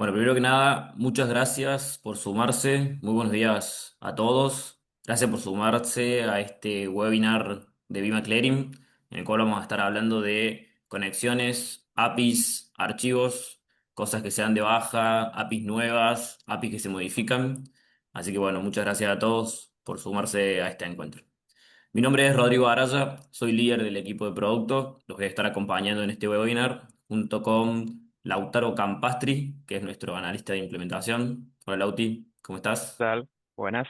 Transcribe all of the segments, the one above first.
Bueno, primero que nada, muchas gracias por sumarse. Muy buenos días a todos. Gracias por sumarse a este webinar de Vima Clearing, en el cual vamos a estar hablando de conexiones, APIs, archivos, cosas que se dan de baja, APIs nuevas, APIs que se modifican. Así que bueno, muchas gracias a todos por sumarse a este encuentro. Mi nombre es Rodrigo Araya, soy líder del equipo de producto. Los voy a estar acompañando en este webinar junto con Lautaro Campastri, que es nuestro analista de implementación. Hola Lauti, ¿cómo estás? Tal, buenas.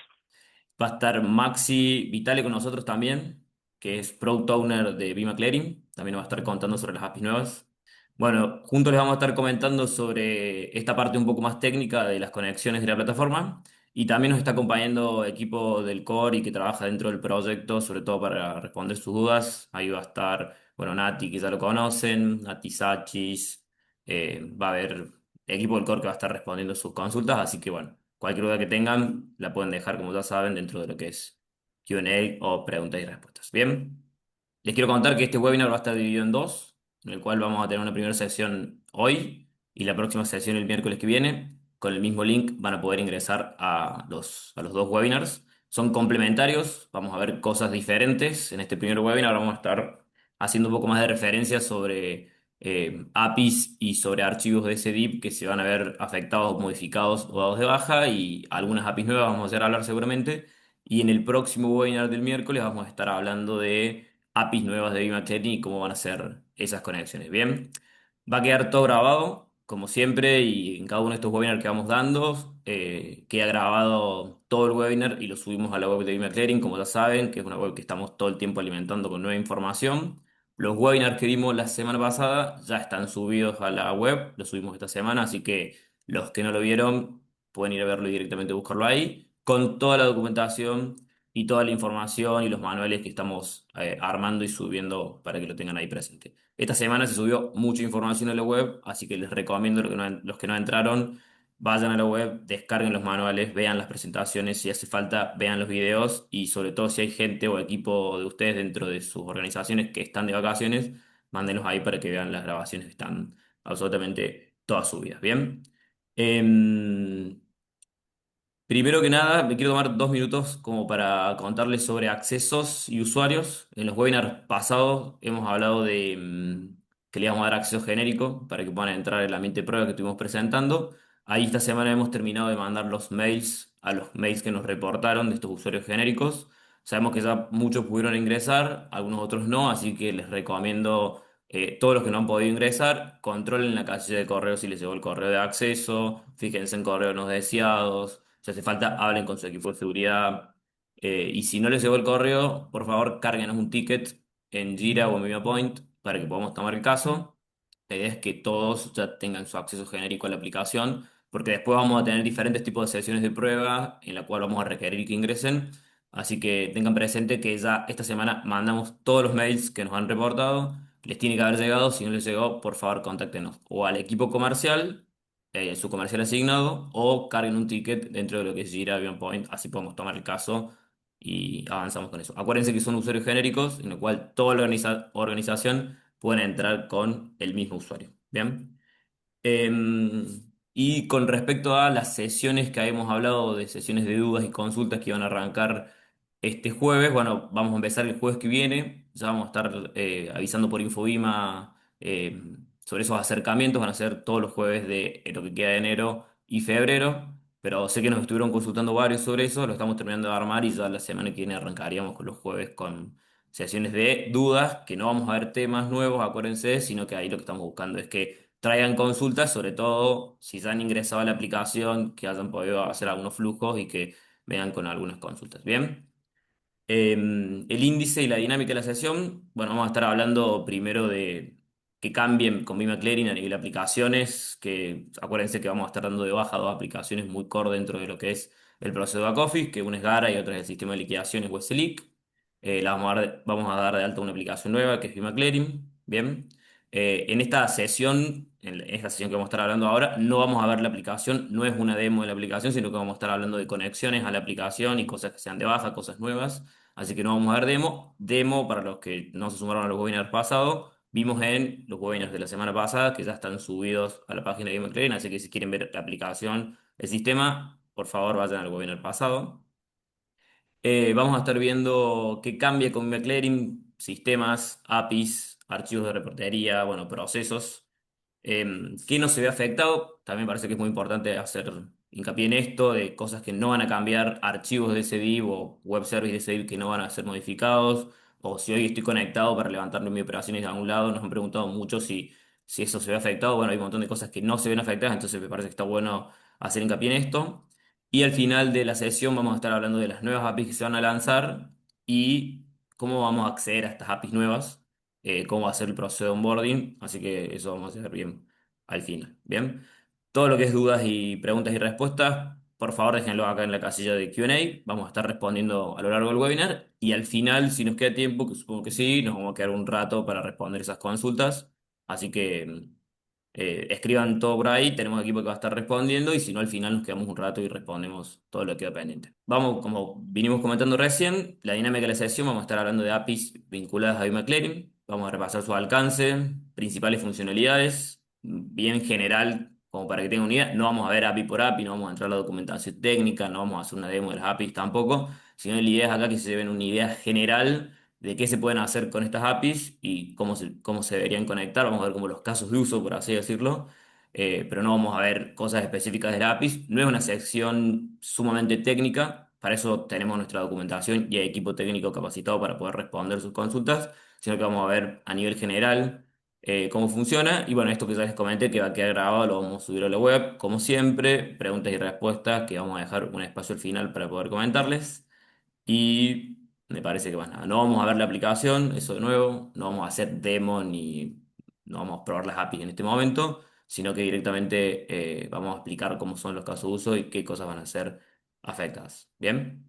Va a estar Maxi Vitale con nosotros también, que es Product Owner de Vima Clearing. También nos va a estar contando sobre las APIs nuevas. Bueno, juntos les vamos a estar comentando sobre esta parte un poco más técnica de las conexiones de la plataforma. Y también nos está acompañando equipo del core y que trabaja dentro del proyecto, sobre todo para responder sus dudas. Ahí va a estar, bueno, Nati, que ya lo conocen, Nati Sachis, va a haber equipo del core que va a estar respondiendo sus consultas. Así que bueno. Cualquier duda que tengan, la pueden dejar, como ya saben, dentro de lo que es Q&A o preguntas y respuestas. Bien, les quiero contar que este webinar va a estar dividido en dos, en el cual vamos a tener una primera sesión hoy y la próxima sesión el miércoles que viene. Con el mismo link van a poder ingresar a los dos webinars. Son complementarios, vamos a ver cosas diferentes. En este primer webinar vamos a estar haciendo un poco más de referencia sobre APIs y sobre archivos de ese DIP que se van a ver afectados, modificados o dados de baja y algunas APIs nuevas vamos a hacer hablar seguramente. Y en el próximo webinar del miércoles vamos a estar hablando de APIs nuevas de VimaChatting y cómo van a ser esas conexiones. Bien, va a quedar todo grabado, como siempre, y en cada uno de estos webinars que vamos dando, queda grabado todo el webinar y lo subimos a la web de VimaClearing, como ya saben, que es una web que estamos todo el tiempo alimentando con nueva información. Los webinars que dimos la semana pasada ya están subidos a la web, los subimos esta semana, así que los que no lo vieron pueden ir a verlo y directamente buscarlo ahí, con toda la documentación y toda la información y los manuales que estamos armando y subiendo para que lo tengan ahí presente. Esta semana se subió mucha información a la web, así que les recomiendo los que no entraron, vayan a la web, descarguen los manuales, vean las presentaciones, si hace falta, vean los videos y sobre todo si hay gente o equipo de ustedes dentro de sus organizaciones que están de vacaciones, mándenlos ahí para que vean las grabaciones que están absolutamente todas subidas. Bien. Em, Primero que nada, me quiero tomar 2 minutos como para contarles sobre accesos y usuarios. En los webinars pasados hemos hablado de que le vamos a dar acceso genérico para que puedan entrar en el ambiente de prueba que estuvimos presentando. Ahí esta semana hemos terminado de mandar los mails a los mails que nos reportaron de estos usuarios genéricos. Sabemos que ya muchos pudieron ingresar, algunos otros no, así que les recomiendo, todos los que no han podido ingresar, controlen la casilla de correo si les llegó el correo de acceso, fíjense en correos no deseados. Si hace falta, hablen con su equipo de seguridad. Y si no les llegó el correo, por favor, cárguenos un ticket en Jira o en MediaPoint para que podamos tomar el caso. La idea es que todos ya tengan su acceso genérico a la aplicación, porque después vamos a tener diferentes tipos de sesiones de prueba en la cual vamos a requerir que ingresen. Así que tengan presente que ya esta semana mandamos todos los mails que nos han reportado. Les tiene que haber llegado. Si no les llegó, por favor, contáctenos o al equipo comercial, su comercial asignado, o carguen un ticket dentro de lo que es Jira Point, así podemos tomar el caso y avanzamos con eso. Acuérdense que son usuarios genéricos, en lo cual toda la organización puede entrar con el mismo usuario. Bien. Y con respecto a las sesiones que habíamos hablado de sesiones de dudas y consultas que iban a arrancar este jueves, bueno, vamos a empezar el jueves que viene, ya vamos a estar avisando por Infobima sobre esos acercamientos, van a ser todos los jueves de lo que queda de enero y febrero, pero sé que nos estuvieron consultando varios sobre eso, lo estamos terminando de armar y ya la semana que viene arrancaríamos con los jueves con sesiones de dudas, que no vamos a ver temas nuevos, acuérdense, sino que ahí lo que estamos buscando es que traigan consultas, sobre todo si ya han ingresado a la aplicación, que hayan podido hacer algunos flujos y que vengan con algunas consultas. Bien. El índice y la dinámica de la sesión, bueno, vamos a estar hablando primero de que cambien con Vima Clearing a nivel de aplicaciones, que acuérdense que vamos a estar dando de baja dos aplicaciones muy core dentro de lo que es el proceso de back office, que una es Gara y otra es el sistema de liquidaciones Weselic. Vamos a dar de alta una aplicación nueva que es Vima Clearing. Bien. En esta sesión que vamos a estar hablando ahora, no vamos a ver la aplicación, no es una demo de la aplicación, sino que vamos a estar hablando de conexiones a la aplicación y cosas que sean de baja, cosas nuevas. Así que no vamos a ver demo. Demo, para los que no se sumaron a los webinars pasados, vimos en los webinars de la semana pasada que ya están subidos a la página de McLaren, así que si quieren ver la aplicación, el sistema, por favor vayan al webinar pasado. Vamos a estar viendo qué cambia con McLaren, sistemas, APIs, archivos de reportería, bueno, procesos. ¿Qué no se ve afectado? También parece que es muy importante hacer hincapié en esto, de cosas que no van a cambiar, archivos de ese div o web service de ese div que no van a ser modificados, o si hoy estoy conectado para levantar mis operaciones de algún lado, nos han preguntado mucho si eso se ve afectado. Bueno, hay un montón de cosas que no se ven afectadas, entonces me parece que está bueno hacer hincapié en esto. Y al final de la sesión vamos a estar hablando de las nuevas APIs que se van a lanzar y cómo vamos a acceder a estas APIs nuevas, cómo va a ser el proceso de onboarding, así que eso vamos a hacer bien al final. Bien, todo lo que es dudas y preguntas y respuestas, por favor déjenlo acá en la casilla de Q&A, vamos a estar respondiendo a lo largo del webinar y al final, si nos queda tiempo, que supongo que sí, nos vamos a quedar un rato para responder esas consultas, así que escriban todo por ahí, tenemos equipo que va a estar respondiendo y si no al final nos quedamos un rato y respondemos todo lo que queda pendiente. Vamos, como vinimos comentando recién, la dinámica de la sesión, vamos a estar hablando de APIs vinculadas a BigMcLaren, vamos a repasar su alcance, principales funcionalidades, bien general, como para que tengan una idea. No vamos a ver API por API, no vamos a entrar a la documentación técnica, no vamos a hacer una demo de las APIs tampoco, sino la idea es acá que se lleven una idea general de qué se pueden hacer con estas APIs y cómo se deberían conectar. Vamos a ver como los casos de uso, por así decirlo, pero no vamos a ver cosas específicas de las APIs. No es una sección sumamente técnica, para eso tenemos nuestra documentación y hay equipo técnico capacitado para poder responder sus consultas, sino que vamos a ver a nivel general cómo funciona. Y bueno, esto que ya les comenté que va a quedar grabado, lo vamos a subir a la web, como siempre, preguntas y respuestas, que vamos a dejar un espacio al final para poder comentarles. Y me parece que bueno, no vamos a ver la aplicación, eso de nuevo, no vamos a hacer demo ni no vamos a probar las APIs en este momento, sino que directamente vamos a explicar cómo son los casos de uso y qué cosas van a ser afectadas. ¿Bien?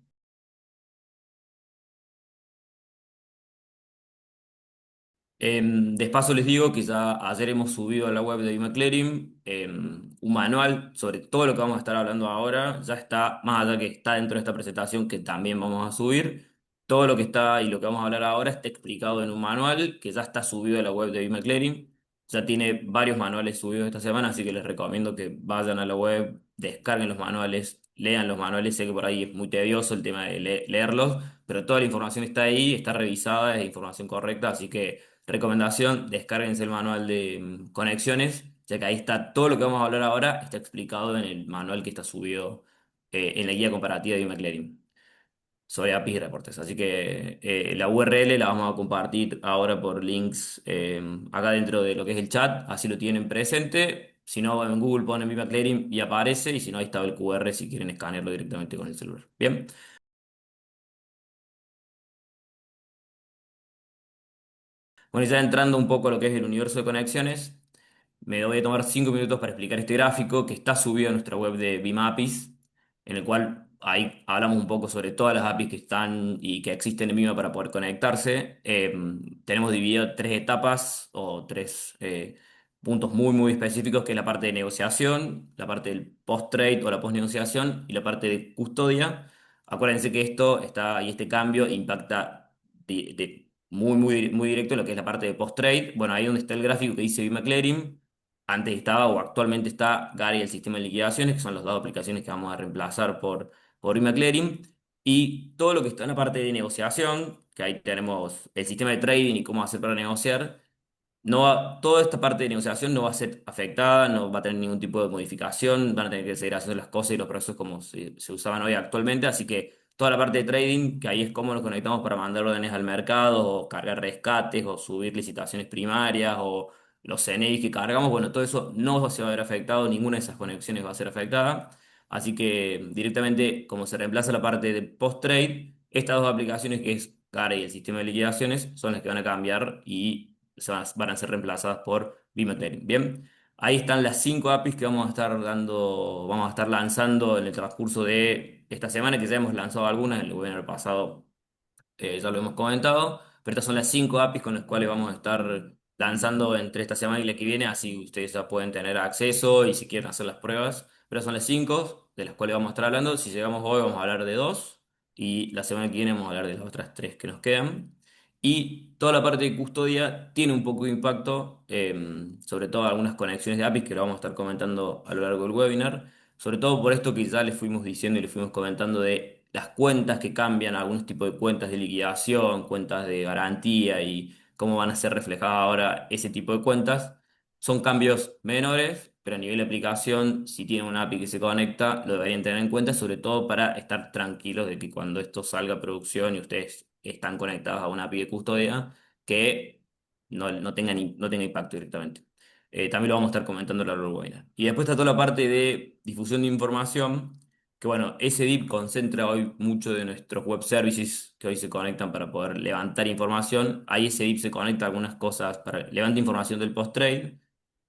De paso les digo que ya ayer hemos subido a la web de eMcLaren un manual sobre todo lo que vamos a estar hablando ahora. Ya está, más allá que está dentro de esta presentación que también vamos a subir, todo lo que está y lo que vamos a hablar ahora está explicado en un manual que ya está subido a la web de eMcLaren. Ya tiene varios manuales subidos esta semana, así que les recomiendo que vayan a la web, descarguen los manuales, lean los manuales. Sé que por ahí es muy tedioso el tema de leerlos, pero toda la información está ahí, está revisada, es información correcta, así que recomendación, descárguense el manual de conexiones, ya que ahí está todo lo que vamos a hablar ahora, está explicado en el manual que está subido en la guía comparativa de McLaren sobre APIs y reportes. Así que la URL la vamos a compartir ahora por links acá dentro de lo que es el chat, así lo tienen presente. Si no, en Google ponen mi McLaren y aparece, y si no, ahí está el QR si quieren escanearlo directamente con el celular. Bien. Bueno, y ya entrando un poco a lo que es el universo de conexiones, me voy a tomar 5 minutos para explicar este gráfico que está subido a nuestra web de BIM-APIs, en el cual ahí hablamos un poco sobre todas las APIs que están y que existen en Vima para poder conectarse. Tenemos dividido tres etapas o tres puntos muy específicos, que es la parte de negociación, la parte del post-trade o la post-negociación y la parte de custodia. Acuérdense que esto está y este cambio impacta muy directo en lo que es la parte de post-trade. Bueno, ahí donde está el gráfico que dice BIM antes estaba o actualmente está Gary, el sistema de liquidaciones, que son las dos aplicaciones que vamos a reemplazar por BIM. Y todo lo que está en la parte de negociación, que ahí tenemos el sistema de trading y cómo hacer para negociar. Toda esta parte de negociación no va a ser afectada, no va a tener ningún tipo de modificación, van a tener que seguir haciendo las cosas y los procesos como se usaban hoy actualmente, así que toda la parte de trading, que ahí es cómo nos conectamos para mandar órdenes al mercado, o cargar rescates, o subir licitaciones primarias, o los CNIs que cargamos, bueno, todo eso no se va a ver afectado, ninguna de esas conexiones va a ser afectada, así que directamente, como se reemplaza la parte de post-trade, estas dos aplicaciones que es CARE y el sistema de liquidaciones son las que van a cambiar y van a ser reemplazadas por Bimetallic. Bien, ahí están las 5 APIs que vamos a estar lanzando en el transcurso de esta semana, que ya hemos lanzado algunas, en el webinar pasado ya lo hemos comentado, pero estas son las 5 APIs con las cuales vamos a estar lanzando entre esta semana y la que viene, así ustedes ya pueden tener acceso y si quieren hacer las pruebas, pero son las 5 de las cuales vamos a estar hablando. Si llegamos hoy vamos a hablar de dos y la semana que viene vamos a hablar de las otras tres que nos quedan. Y toda la parte de custodia tiene un poco de impacto, sobre todo algunas conexiones de APIs que lo vamos a estar comentando a lo largo del webinar, sobre todo por esto que ya les fuimos diciendo y les fuimos comentando de las cuentas que cambian, algunos tipos de cuentas de liquidación, cuentas de garantía y cómo van a ser reflejadas ahora ese tipo de cuentas. Son cambios menores, pero a nivel de aplicación, si tienen una API que se conecta, lo deberían tener en cuenta, sobre todo para estar tranquilos de que cuando esto salga a producción y ustedes están conectados a una API de custodia, que no tenga impacto directamente. También lo vamos a estar comentando a lo largo del webinar. Y después está toda la parte de difusión de información, que bueno, ese DIP concentra hoy mucho de nuestros web services que hoy se conectan para poder levantar información. Ahí ese DIP se conecta a algunas cosas para levantar información del post-trade,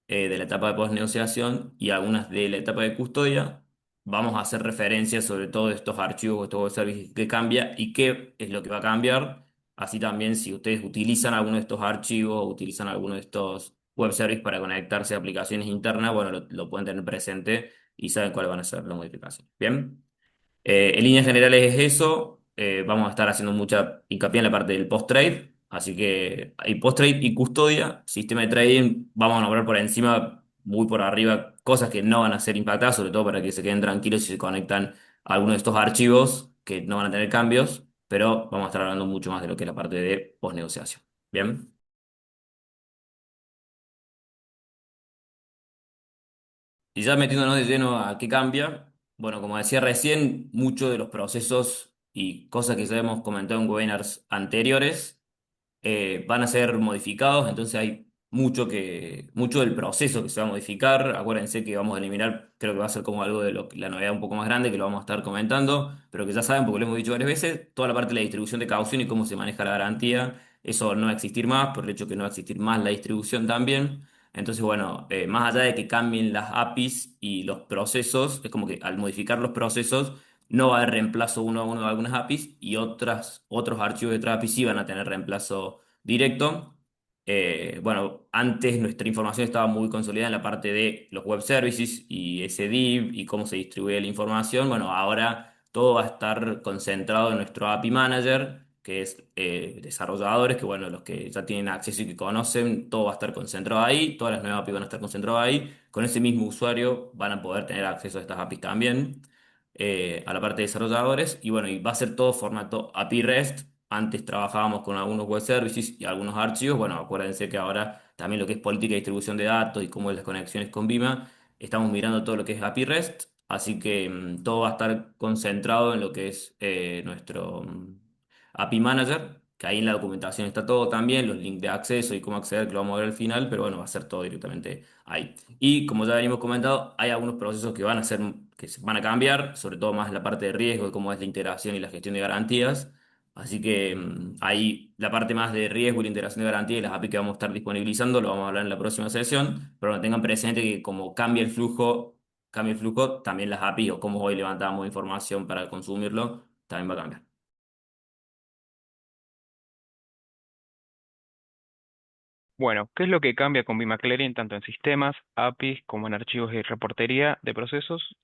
de la etapa de post-negociación y algunas de la etapa de custodia. Vamos a hacer referencia sobre todo de estos archivos, estos web services que cambia y qué es lo que va a cambiar. Así también si ustedes utilizan alguno de estos archivos o utilizan alguno de estos web services para conectarse a aplicaciones internas, bueno, lo pueden tener presente y saben cuáles van a ser las modificaciones. Bien. En líneas generales es eso. Vamos a estar haciendo mucha hincapié en la parte del post-trade. Así que hay post-trade y custodia. Sistema de trading, vamos a nombrar por encima, muy por arriba, cosas que no van a ser impactadas, sobre todo para que se queden tranquilos si se conectan a alguno de estos archivos que no van a tener cambios. Pero vamos a estar hablando mucho más de lo que es la parte de post-negociación. Bien. Y ya metiéndonos de lleno a qué cambia, bueno, como decía recién, muchos de los procesos y cosas que ya hemos comentado en webinars anteriores van a ser modificados, entonces hay mucho del proceso que se va a modificar. Acuérdense que vamos a eliminar, creo que va a ser como algo de la novedad un poco más grande que lo vamos a estar comentando, pero que ya saben, porque lo hemos dicho varias veces, toda la parte de la distribución de caución y cómo se maneja la garantía, eso no va a existir más, por el hecho que no va a existir más la distribución también. Entonces, bueno, más allá de que cambien las APIs y los procesos, es como que al modificar los procesos, no va a haber reemplazo uno a uno de algunas APIs y otros archivos de otras APIs sí van a tener reemplazo directo. Bueno, antes nuestra información estaba muy consolidada en la parte de los web services y ese div y cómo se distribuye la información. Bueno, ahora todo va a estar concentrado en nuestro API Manager, que es desarrolladores, que bueno, los que ya tienen acceso y que conocen, todo va a estar concentrado ahí, todas las nuevas APIs van a estar concentradas ahí. Con ese mismo usuario van a poder tener acceso a estas APIs también, a la parte de desarrolladores. Y bueno, y va a ser todo formato API REST. Antes trabajábamos con algunos web services y algunos archivos. Bueno, acuérdense que ahora también lo que es política de distribución de datos y cómo es las conexiones con Vima, estamos mirando todo lo que es API REST. Así que todo va a estar concentrado en lo que es nuestro API Manager, que ahí en la documentación está todo también, los links de acceso y cómo acceder, que lo vamos a ver al final, pero bueno, va a ser todo directamente ahí. Y como ya venimos comentado, hay algunos procesos que van a ser, que se van a cambiar, sobre todo más la parte de riesgo, de cómo es la integración y la gestión de garantías. Así que ahí la parte más de riesgo y la integración de garantías y las API que vamos a estar disponibilizando, lo vamos a hablar en la próxima sesión, pero bueno, tengan presente que como cambia el flujo, también las API o cómo hoy levantamos información para consumirlo, también va a cambiar. Bueno, ¿qué es lo que cambia con BIMAclearing tanto en sistemas, APIs, como en archivos y reportería de procesos?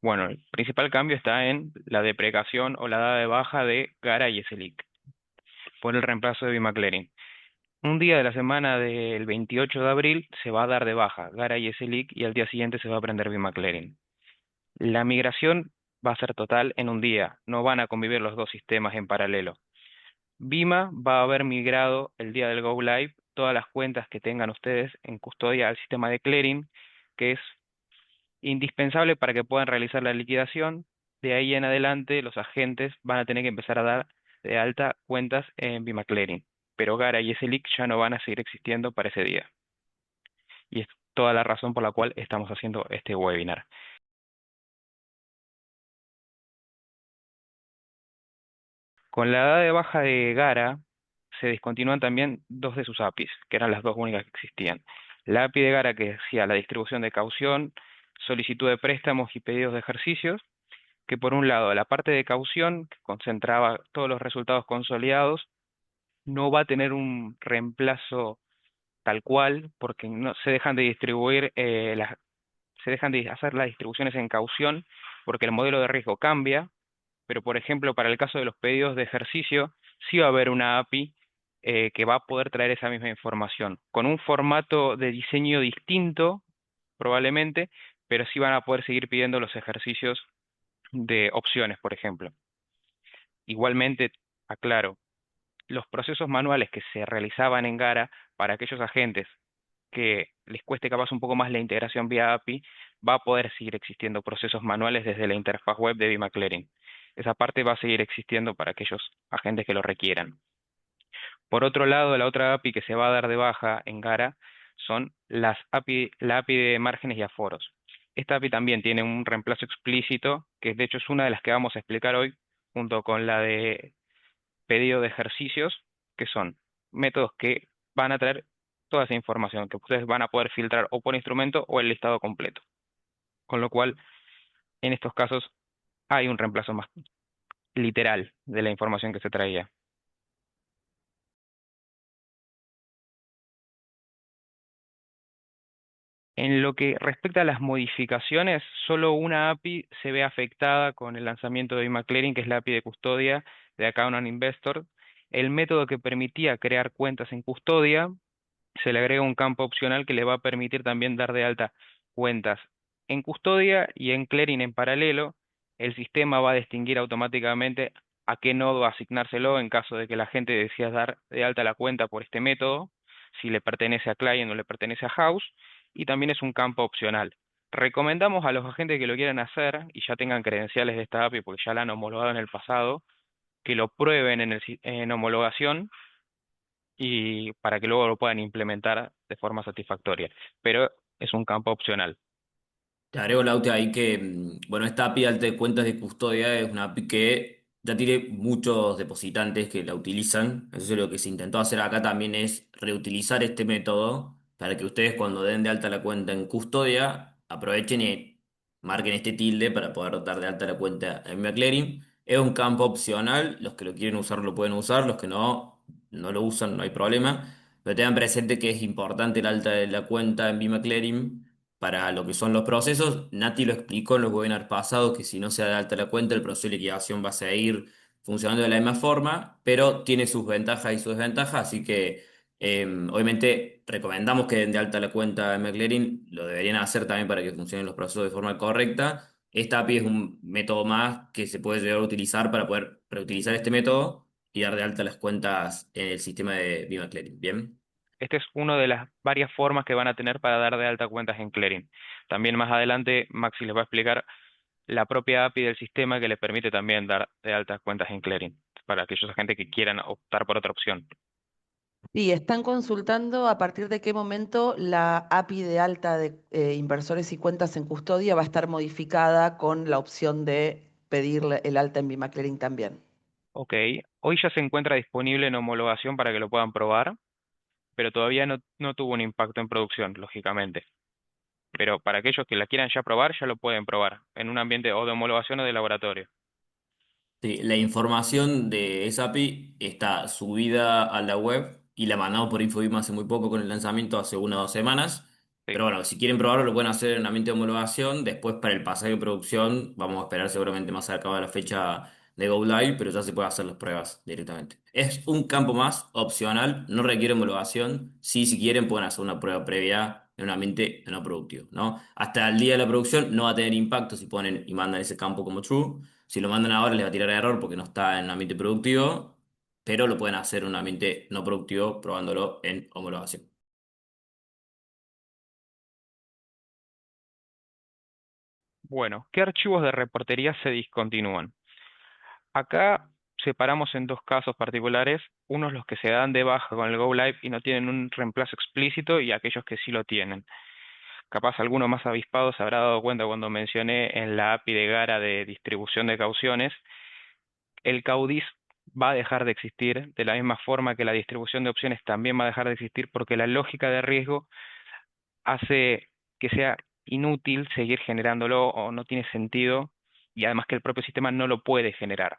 Bueno, el principal cambio está en la deprecación o la dada de baja de Gara y SLIC por el reemplazo de BIMAclearing. Un día de la semana del 28 de abril se va a dar de baja Gara y SLIC y al día siguiente se va a prender BIMAclearing. La migración va a ser total en un día, no van a convivir los dos sistemas en paralelo. Vima va a haber migrado el día del Go Live todas las cuentas que tengan ustedes en custodia al sistema de clearing, que es indispensable para que puedan realizar la liquidación. De ahí en adelante, los agentes van a tener que empezar a dar de alta cuentas en Vima Clearing, pero Gara y SLIC ya no van a seguir existiendo para ese día. Y es toda la razón por la cual estamos haciendo este webinar. Con la dada de baja de Gara, se discontinúan también dos de sus APIs, que eran las dos únicas que existían. La API de Gara que hacía la distribución de caución, solicitud de préstamos y pedidos de ejercicios, que por un lado la parte de caución, que concentraba todos los resultados consolidados, no va a tener un reemplazo tal cual, porque no se dejan de distribuir se dejan de hacer las distribuciones en caución porque el modelo de riesgo cambia, pero por ejemplo, para el caso de los pedidos de ejercicio, sí va a haber una API que va a poder traer esa misma información, con un formato de diseño distinto, probablemente, pero sí van a poder seguir pidiendo los ejercicios de opciones, por ejemplo. Igualmente, aclaro, los procesos manuales que se realizaban en Gara para aquellos agentes que les cueste capaz un poco más la integración vía API, va a poder seguir existiendo procesos manuales desde la interfaz web de BIMAClearing. Esa parte va a seguir existiendo para aquellos agentes que lo requieran. Por otro lado, la otra API que se va a dar de baja en Gara son la API de márgenes y aforos. Esta API también tiene un reemplazo explícito, que de hecho es una de las que vamos a explicar hoy, junto con la de pedido de ejercicios, que son métodos que van a traer toda esa información, que ustedes van a poder filtrar o por instrumento o el listado completo. Con lo cual, en estos casos, hay un reemplazo más literal de la información que se traía. En lo que respecta a las modificaciones, solo una API se ve afectada con el lanzamiento de BIMAClearing, que es la API de custodia de Account and Investor. El método que permitía crear cuentas en custodia se le agrega un campo opcional que le va a permitir también dar de alta cuentas en custodia y en clearing en paralelo. El sistema va a distinguir automáticamente a qué nodo asignárselo en caso de que la gente decida dar de alta la cuenta por este método, si le pertenece a client o le pertenece a house, y también es un campo opcional. Recomendamos a los agentes que lo quieran hacer y ya tengan credenciales de esta API porque ya la han homologado en el pasado, que lo prueben en homologación y para que luego lo puedan implementar de forma satisfactoria. Pero es un campo opcional. Te agrego, Laute, ahí que, bueno, esta API de alta de cuentas de custodia es una API que ya tiene muchos depositantes que la utilizan. Eso es lo que se intentó hacer acá también es reutilizar este método para que ustedes cuando den de alta la cuenta en custodia aprovechen y marquen este tilde para poder dar de alta la cuenta en McLaren. Es un campo opcional, los que lo quieren usar lo pueden usar, los que no, no lo usan, no hay problema. Pero tengan presente que es importante el alta de la cuenta en BMcLaren para lo que son los procesos. Nati lo explicó en los webinars pasados que si no se da de alta la cuenta, el proceso de liquidación va a seguir funcionando de la misma forma, pero tiene sus ventajas y sus desventajas, así que obviamente recomendamos que den de alta la cuenta en McLaren, lo deberían hacer también para que funcionen los procesos de forma correcta. Esta API es un método más que se puede llegar a utilizar para poder reutilizar este método y dar de alta las cuentas en el sistema de BMcLaren. Bien. Esta es una de las varias formas que van a tener para dar de alta cuentas en clearing. También más adelante Maxi les va a explicar la propia API del sistema que le permite también dar de alta cuentas en clearing para aquellos agentes que quieran optar por otra opción. Y están consultando a partir de qué momento la API de alta de inversores y cuentas en custodia va a estar modificada con la opción de pedir el alta en BIMAClearing también. Ok, hoy ya se encuentra disponible en homologación para que lo puedan probar, pero todavía no tuvo un impacto en producción, lógicamente. Pero para aquellos que la quieran ya probar, ya lo pueden probar en un ambiente o de homologación o de laboratorio. Sí, la información de esa API está subida a la web y la mandamos por Infobim hace muy poco con el lanzamiento, hace 1 o 2 semanas. Sí. Pero bueno, si quieren probarlo, lo pueden hacer en ambiente de homologación. Después, para el pasaje de producción, vamos a esperar seguramente más cerca de la fecha de Go Live, pero ya se puede hacer las pruebas directamente. Es un campo más opcional, no requiere homologación. Sí, si quieren, pueden hacer una prueba previa en un ambiente no productivo, ¿no? Hasta el día de la producción no va a tener impacto si ponen y mandan ese campo como true. Si lo mandan ahora les va a tirar error porque no está en un ambiente productivo, pero lo pueden hacer en un ambiente no productivo probándolo en homologación. Bueno, ¿qué archivos de reportería se discontinúan? Acá separamos en dos casos particulares, unos los que se dan de baja con el Go Live y no tienen un reemplazo explícito y aquellos que sí lo tienen. Capaz alguno más avispado se habrá dado cuenta cuando mencioné en la API de Gara de distribución de cauciones, el CAUDIS va a dejar de existir, de la misma forma que la distribución de opciones también va a dejar de existir porque la lógica de riesgo hace que sea inútil seguir generándolo o no tiene sentido y además que el propio sistema no lo puede generar.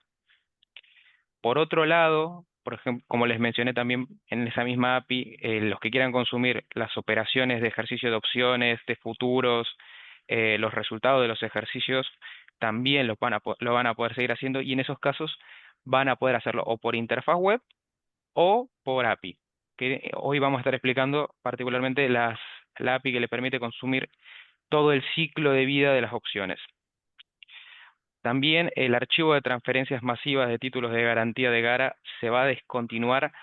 Por otro lado, por ejemplo, como les mencioné también en esa misma API, los que quieran consumir las operaciones de ejercicio de opciones, de futuros, los resultados de los ejercicios, también lo van a poder seguir haciendo y en esos casos van a poder hacerlo o por interfaz web o por API, que hoy vamos a estar explicando particularmente la API que le permite consumir todo el ciclo de vida de las opciones. También el archivo de transferencias masivas de títulos de garantía de Gara se va a descontinuar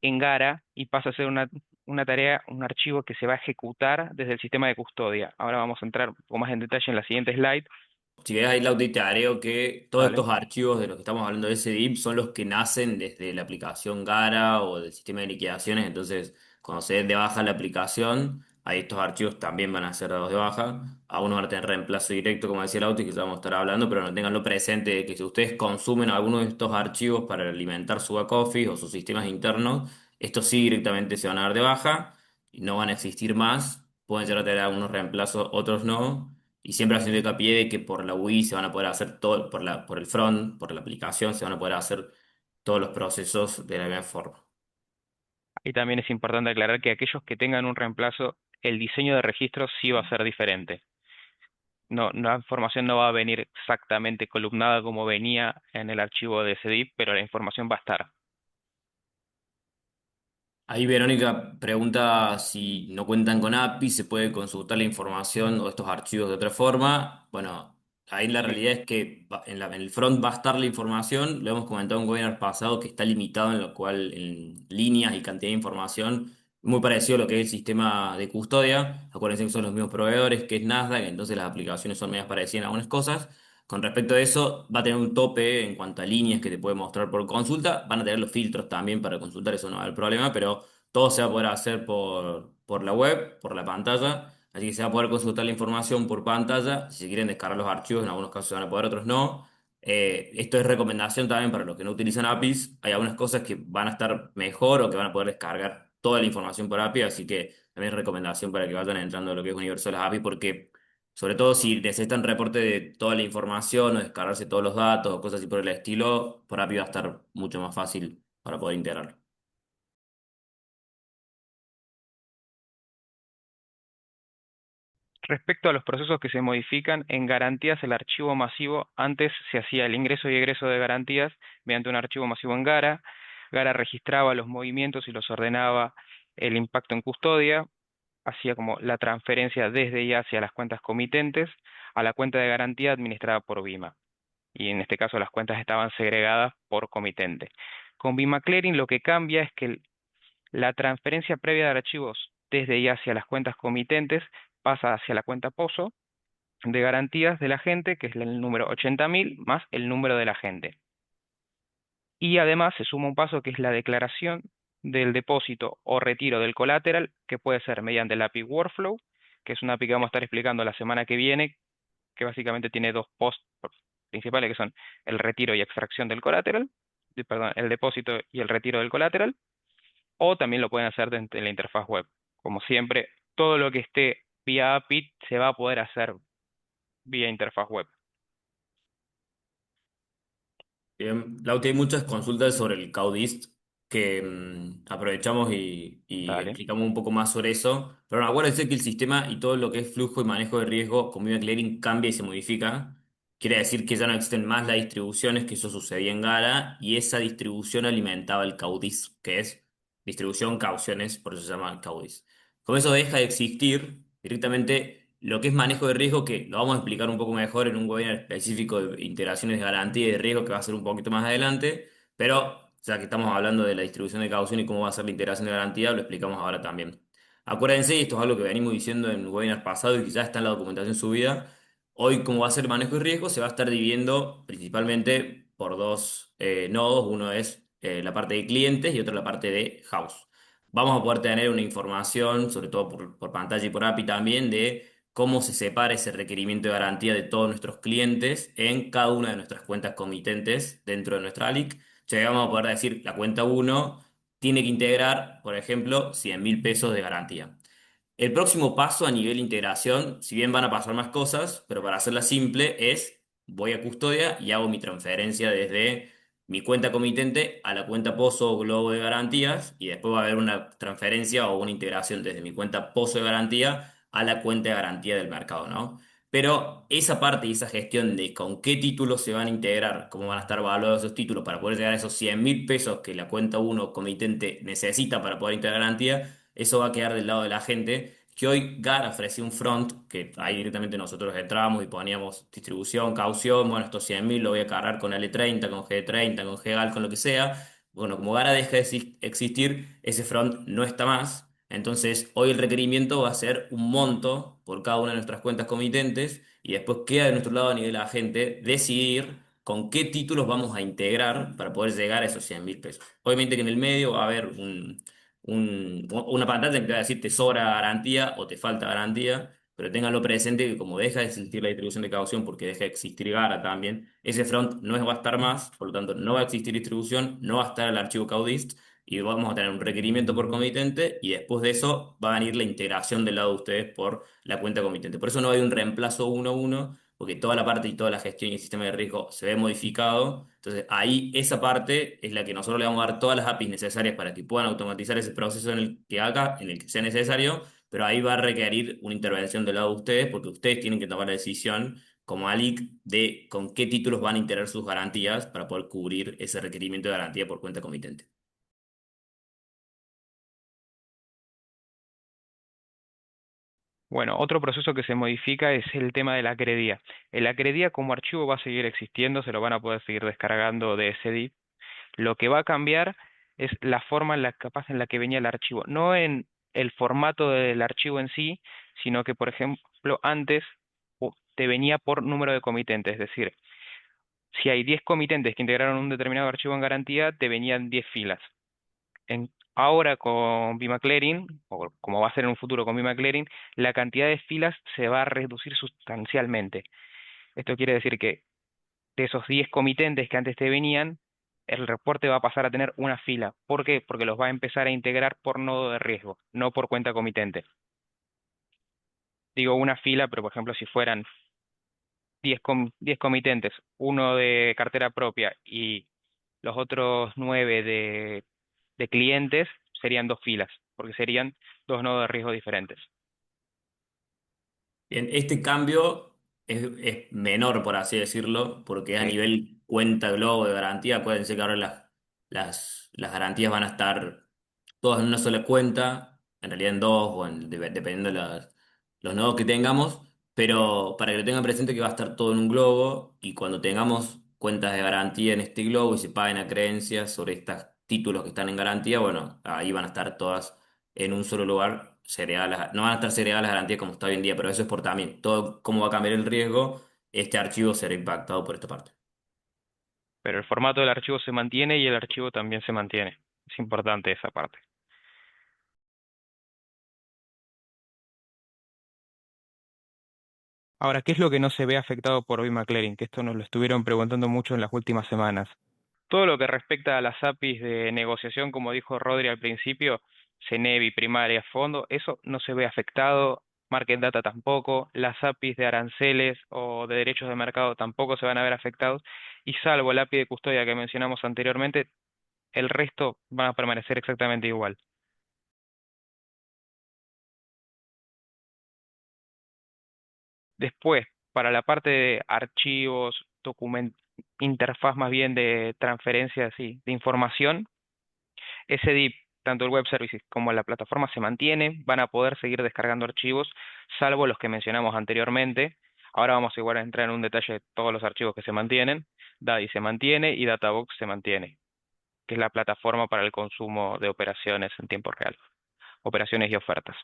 en Gara y pasa a ser una tarea, un archivo que se va a ejecutar desde el sistema de custodia. Ahora vamos a entrar un poco más en detalle en la siguiente slide. Si querés ahí, Lauti, te agrego que todos Dale. estos archivos de los que estamos hablando de ese DIP son los que nacen desde la aplicación Gara o del sistema de liquidaciones. Entonces, cuando se den de baja la aplicación, ahí estos archivos también van a ser dados de baja. Algunos van a tener reemplazo directo, como decía Lauti, que ya vamos a estar hablando, pero no tenganlo presente de que si ustedes consumen alguno de estos archivos para alimentar su back office o sus sistemas internos, estos sí directamente se van a dar de baja y no van a existir más. Pueden llegar a tener algunos reemplazos, otros no. Y siempre haciendo hincapié de que por la UI se van a poder hacer todo, por el front, por la aplicación, se van a poder hacer todos los procesos de la misma forma. Y también es importante aclarar que aquellos que tengan un reemplazo, el diseño de registro sí va a ser diferente. No, la información no va a venir exactamente columnada como venía en el archivo de CDIP, pero la información va a estar. Ahí Verónica pregunta si no cuentan con API, se puede consultar la información o estos archivos de otra forma. Bueno, ahí la Sí. realidad es que en el front va a estar la información, lo hemos comentado en webinar pasado, que está limitado en lo cual en líneas y cantidad de información, muy parecido a lo que es el sistema de custodia. Acuérdense que son los mismos proveedores, que es Nasdaq, entonces las aplicaciones son medias parecidas en algunas cosas. Con respecto a eso, va a tener un tope en cuanto a líneas que te puede mostrar por consulta. Van a tener los filtros también para consultar, eso no va a haber problema, pero todo se va a poder hacer por la web, por la pantalla. Así que se va a poder consultar la información por pantalla. Si se quieren descargar los archivos, en algunos casos se van a poder, otros no. Esto es recomendación también para los que no utilizan APIs. Hay algunas cosas que van a estar mejor o que van a poder descargar toda la información por API, así que también es recomendación para que vayan entrando a lo que es universo de las API, porque sobre todo si necesitan reporte de toda la información o descargarse todos los datos o cosas así por el estilo, por API va a estar mucho más fácil para poder integrarlo. Respecto a los procesos que se modifican, en garantías el archivo masivo, antes se hacía el ingreso y egreso de garantías mediante un archivo masivo en Gara. Gara registraba los movimientos y los ordenaba el impacto en custodia, hacía como la transferencia desde y hacia las cuentas comitentes a la cuenta de garantía administrada por Vima. Y en este caso las cuentas estaban segregadas por comitente. Con Vima Clearing lo que cambia es que la transferencia previa de archivos desde y hacia las cuentas comitentes pasa hacia la cuenta POSO de garantías del agente, que es el número 80.000 más el número del agente. Y además se suma un paso que es la declaración del depósito o retiro del collateral, que puede ser mediante el API Workflow, que es una API que vamos a estar explicando la semana que viene, que básicamente tiene dos posts principales, que son el retiro y extracción del collateral, perdón, el depósito y el retiro del collateral, o también lo pueden hacer desde la interfaz web. Como siempre, todo lo que esté vía API se va a poder hacer vía interfaz web. Bien, Lauti, hay muchas consultas sobre el Caudist que aprovechamos y Dale. explicamos un poco más sobre eso. Pero bueno, acuérdense que el sistema y todo lo que es flujo y manejo de riesgo con Viva Clearing cambia y se modifica. Quiere decir que ya no existen más las distribuciones, que eso sucedía en Gara, y esa distribución alimentaba el Caudist, que es distribución cauciones, por eso se llama Caudist. Como eso deja de existir, directamente lo que es manejo de riesgo, que lo vamos a explicar un poco mejor en un webinar específico de integraciones de garantía y de riesgo que va a ser un poquito más adelante, pero ya que estamos hablando de la distribución de caución y cómo va a ser la integración de garantía, lo explicamos ahora también. Acuérdense, y esto es algo que venimos diciendo en webinars pasados y que ya está en la documentación subida, hoy como va a ser el manejo de riesgo, se va a estar dividiendo principalmente por dos nodos, uno es la parte de clientes y otro la parte de house. Vamos a poder tener una información, sobre todo por pantalla y por API también, de cómo se separa ese requerimiento de garantía de todos nuestros clientes en cada una de nuestras cuentas comitentes dentro de nuestra ALIC. Ya vamos a poder decir, la cuenta uno tiene que integrar, por ejemplo, 100.000 pesos de garantía. El próximo paso a nivel integración, si bien van a pasar más cosas, pero para hacerla simple, es voy a custodia y hago mi transferencia desde mi cuenta comitente a la cuenta Pozo o Globo de garantías y después va a haber una transferencia o una integración desde mi cuenta Pozo de garantía a la cuenta de garantía del mercado, ¿no? Pero esa parte y esa gestión de con qué títulos se van a integrar, cómo van a estar valorados esos títulos para poder llegar a esos 100.000 pesos que la cuenta uno comitente necesita para poder integrar garantía, eso va a quedar del lado de la gente. Que hoy GAR ofrecía un front, que ahí directamente nosotros entramos y poníamos distribución, caución, bueno, estos 100.000 lo voy a cargar con L30, con G30, con GEGAL, con lo que sea. Bueno, como GARA deja de existir, ese front no está más. Entonces, hoy el requerimiento va a ser un monto por cada una de nuestras cuentas comitentes y después queda de nuestro lado a nivel de la gente decidir con qué títulos vamos a integrar para poder llegar a esos 100.000 pesos. Obviamente que en el medio va a haber una pantalla que te va a decir te sobra garantía o te falta garantía, pero ténganlo presente que como deja de existir la distribución de caución porque deja de existir GARA también, ese front no va a estar más, por lo tanto no va a existir distribución, no va a estar el archivo Caudist y vamos a tener un requerimiento por comitente y después de eso va a venir la integración del lado de ustedes por la cuenta comitente. Por eso no hay un reemplazo uno a uno, porque toda la parte y toda la gestión y el sistema de riesgo se ve modificado. Entonces ahí esa parte es la que nosotros le vamos a dar todas las APIs necesarias para que puedan automatizar ese proceso en el que haga, en el que sea necesario, pero ahí va a requerir una intervención del lado de ustedes porque ustedes tienen que tomar la decisión como ALIC de con qué títulos van a integrar sus garantías para poder cubrir ese requerimiento de garantía por cuenta comitente. Bueno, otro proceso que se modifica es el tema de la acredía. El acredía como archivo va a seguir existiendo, se lo van a poder seguir descargando de SDIP. Lo que va a cambiar es la forma en la capaz en la que venía el archivo, no en el formato del archivo en sí, sino que, por ejemplo, antes te venía por número de comitentes, es decir, si hay 10 comitentes que integraron un determinado archivo en garantía, te venían 10 filas. Ahora con BIMA o como va a ser en un futuro con BIMA la cantidad de filas se va a reducir sustancialmente. Esto quiere decir que de esos 10 comitentes que antes te venían, el reporte va a pasar a tener una fila. ¿Por qué? Porque los va a empezar a integrar por nodo de riesgo, no por cuenta comitente. Digo una fila, pero por ejemplo, si fueran 10 comitentes, uno de cartera propia y los otros 9 de clientes, serían dos filas, porque serían dos nodos de riesgo diferentes. Bien, este cambio es menor, por así decirlo, porque es a Sí, nivel cuenta globo de garantía. Acuérdense que ahora las garantías van a estar todas en una sola cuenta, en realidad en dos, o dependiendo de los nodos que tengamos, pero para que lo tengan presente que va a estar todo en un globo y cuando tengamos cuentas de garantía en este globo y se paguen a creencias sobre estos títulos que están en garantía, bueno, ahí van a estar todas en un solo lugar, no van a estar segregadas las garantías como está hoy en día, pero eso es por también todo cómo va a cambiar el riesgo, este archivo será impactado por esta parte. pero el formato del archivo se mantiene y el archivo también se mantiene. Es importante esa parte. Ahora, ¿qué es lo que no se ve afectado por BIM Clearing? Que esto nos lo estuvieron preguntando mucho en las últimas semanas. Todo lo que respecta a las APIs de negociación, como dijo Rodri al principio, CENEVI, primaria, fondo, eso no se ve afectado, Market Data tampoco, las APIs de aranceles o de derechos de mercado tampoco se van a ver afectados, y salvo el API de custodia que mencionamos anteriormente, el resto van a permanecer exactamente igual. Después, para la parte de archivos, interfaz más bien de transferencia, sí, de información, ese DIP, tanto el web services como la plataforma se mantiene, van a poder seguir descargando archivos, salvo los que mencionamos anteriormente. Ahora vamos igual a entrar en un detalle de todos los archivos que se mantienen. DADI se mantiene y Databox se mantiene, que es la plataforma para el consumo de operaciones en tiempo real, operaciones y ofertas.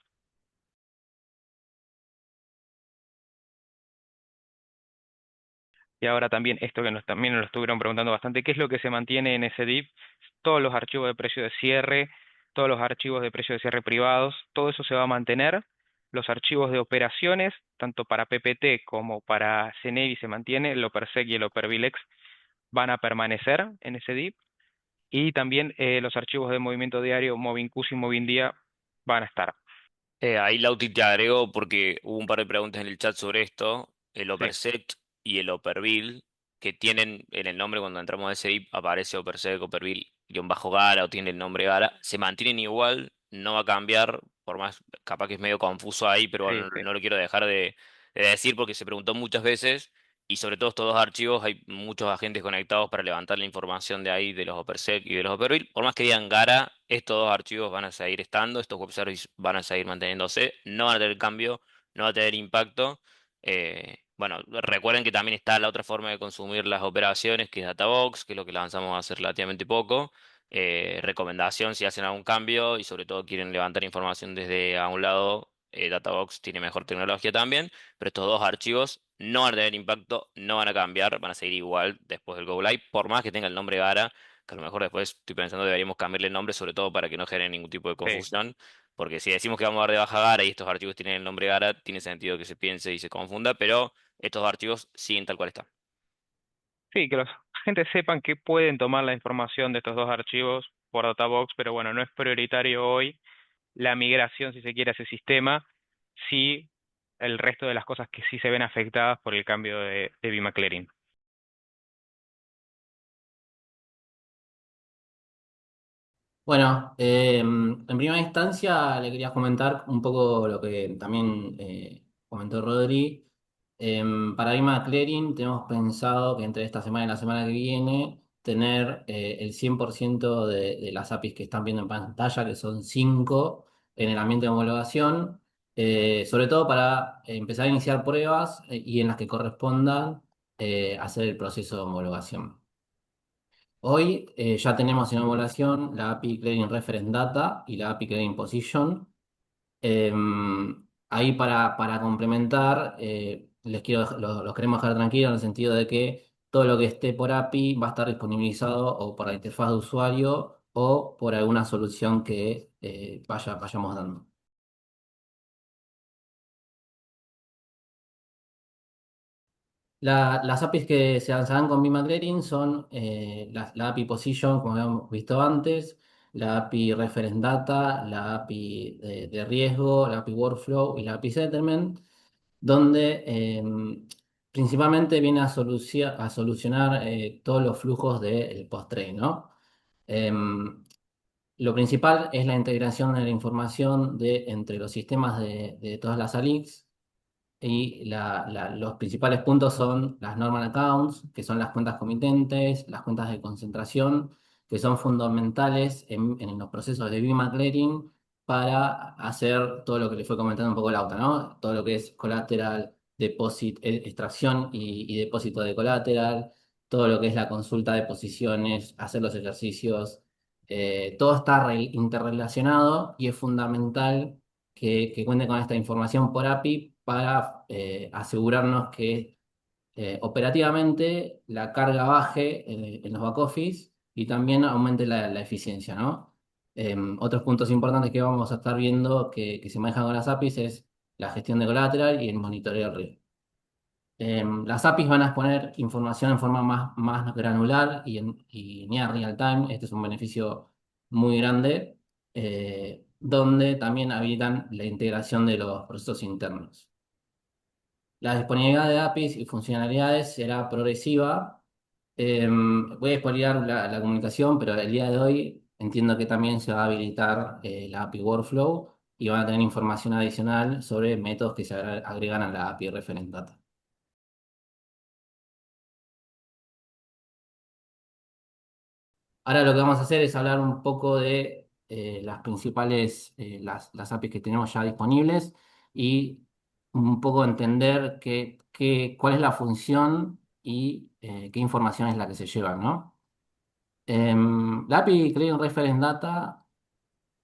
Y ahora también esto que también nos lo estuvieron preguntando bastante, ¿qué es lo que se mantiene en ese DIP? Todos los archivos de precio de cierre, todos los archivos de precio de cierre privados, todo eso se va a mantener. Los archivos de operaciones, tanto para PPT como para CENEVI se mantiene, el OPERSEC y el OPERVILEX van a permanecer en ese DIP. Y también los archivos de movimiento diario, Movincus y Movindía, van a estar. Ahí Lauti te agrego porque hubo un par de preguntas en el chat sobre esto. El Sí, Operset y el Operville, que tienen en el nombre cuando entramos a ese IP, aparece Operset, Operville-Gara o tiene el nombre Gara. Se mantienen igual, no va a cambiar, por más capaz que es medio confuso ahí, pero sí, bueno, sí. no lo quiero dejar de decir porque se preguntó muchas veces y sobre todo estos dos archivos hay muchos agentes conectados para levantar la información de ahí, de los OpenSec y de los OpenReal. Por más que digan Gara, estos dos archivos van a seguir estando, estos web services van a seguir manteniéndose, no van a tener cambio, no va a tener impacto. Bueno, recuerden que también está la otra forma de consumir las operaciones, que es Databox, que es lo que lanzamos hace relativamente poco. Recomendación si hacen algún cambio y sobre todo quieren levantar información desde a un lado, Databox tiene mejor tecnología también, pero estos dos archivos no van a tener impacto, no van a cambiar, van a seguir igual después del Go Live, por más que tenga el nombre Gara, que a lo mejor después estoy pensando deberíamos cambiarle el nombre, sobre todo para que no genere ningún tipo de Sí. confusión, porque si decimos que vamos a dar de baja Gara y estos archivos tienen el nombre Gara, tiene sentido que se piense y se confunda, pero estos archivos siguen tal cual están. Sí, que los agentes sepan que pueden tomar la información de estos dos archivos por Databox, pero bueno, no es prioritario hoy la migración, si se quiere, a ese sistema, sí el resto de las cosas que sí se ven afectadas por el cambio de BIMAClearing. Bueno, en primera instancia le quería comentar un poco lo que también comentó Rodri. Para Bima Clearing tenemos pensado que entre esta semana y la semana que viene tener el 100% de las APIs que están viendo en pantalla, que son 5 en el ambiente de homologación, sobre todo para empezar a iniciar pruebas y en las que correspondan hacer el proceso de homologación. Hoy ya tenemos en homologación la API Clearing Reference Data y la API Clearing Position. Ahí para complementar, los queremos dejar tranquilos en el sentido de que todo lo que esté por API va a estar disponibilizado o por la interfaz de usuario o por alguna solución que vayamos dando. Las APIs que se lanzarán con Bima Clearing son la API Position, como habíamos visto antes, la API Reference Data, la API de riesgo, la API Workflow y la API Settlement, donde principalmente viene a solucionar todos los flujos del post-trade, ¿no? Em, lo principal es la integración de la información entre los sistemas de todas las ALICs y los principales puntos son las normal accounts, que son las cuentas comitentes, las cuentas de concentración, que son fundamentales en los procesos de BIMA Clearing para hacer todo lo que le fue comentando un poco Lauta, ¿no? Todo lo que es collateral, deposit, extracción y depósito de collateral, todo lo que es la consulta de posiciones, hacer los ejercicios, todo está interrelacionado y es fundamental que cuente con esta información por API para asegurarnos que operativamente la carga baje en los back office y también aumente la eficiencia, ¿no? Otros puntos importantes que vamos a estar viendo que se manejan con las APIs es la gestión de colateral y el monitoreo del riesgo. Las APIs van a exponer información en forma más granular y near real time. Este es un beneficio muy grande, donde también habilitan la integración de los procesos internos. La disponibilidad de APIs y funcionalidades será progresiva. Voy a spoilear la comunicación, pero el día de hoy entiendo que también se va a habilitar la API Workflow y van a tener información adicional sobre métodos que se agregan a la API Reference Data. Ahora lo que vamos a hacer es hablar un poco de las principales, las APIs que tenemos ya disponibles y un poco entender cuál es la función y qué información es la que se lleva, ¿no? La API Clearing Reference Data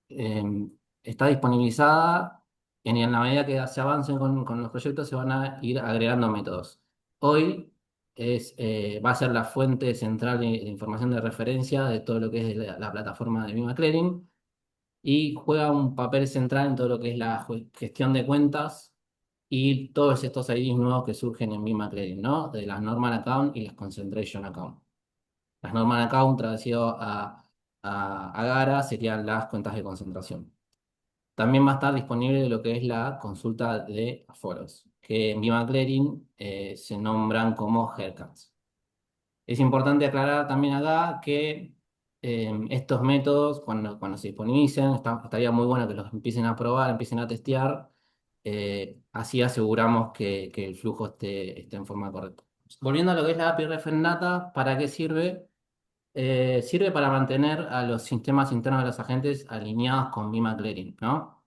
está disponibilizada y en la medida que se avancen con los proyectos se van a ir agregando métodos. Hoy va a ser la fuente central de información de referencia de todo lo que es la plataforma de Bima Clearing y juega un papel central en todo lo que es la gestión de cuentas y todos estos IDs nuevos que surgen en Bima Clearing, ¿no? De las normal account y las concentration account. Las normal account traducido a Gara serían las cuentas de concentración. También va a estar disponible lo que es la consulta de aforos, que en Bima Clearing se nombran como haircuts. Es importante aclarar también acá que estos métodos, cuando se disponibilicen, estaría muy bueno que los empiecen a probar, empiecen a testear, Así aseguramos que el flujo esté en forma correcta. Volviendo a lo que es la API Reference Data, ¿para qué sirve? Sirve para mantener a los sistemas internos de los agentes alineados con BIMA Clearing, ¿no?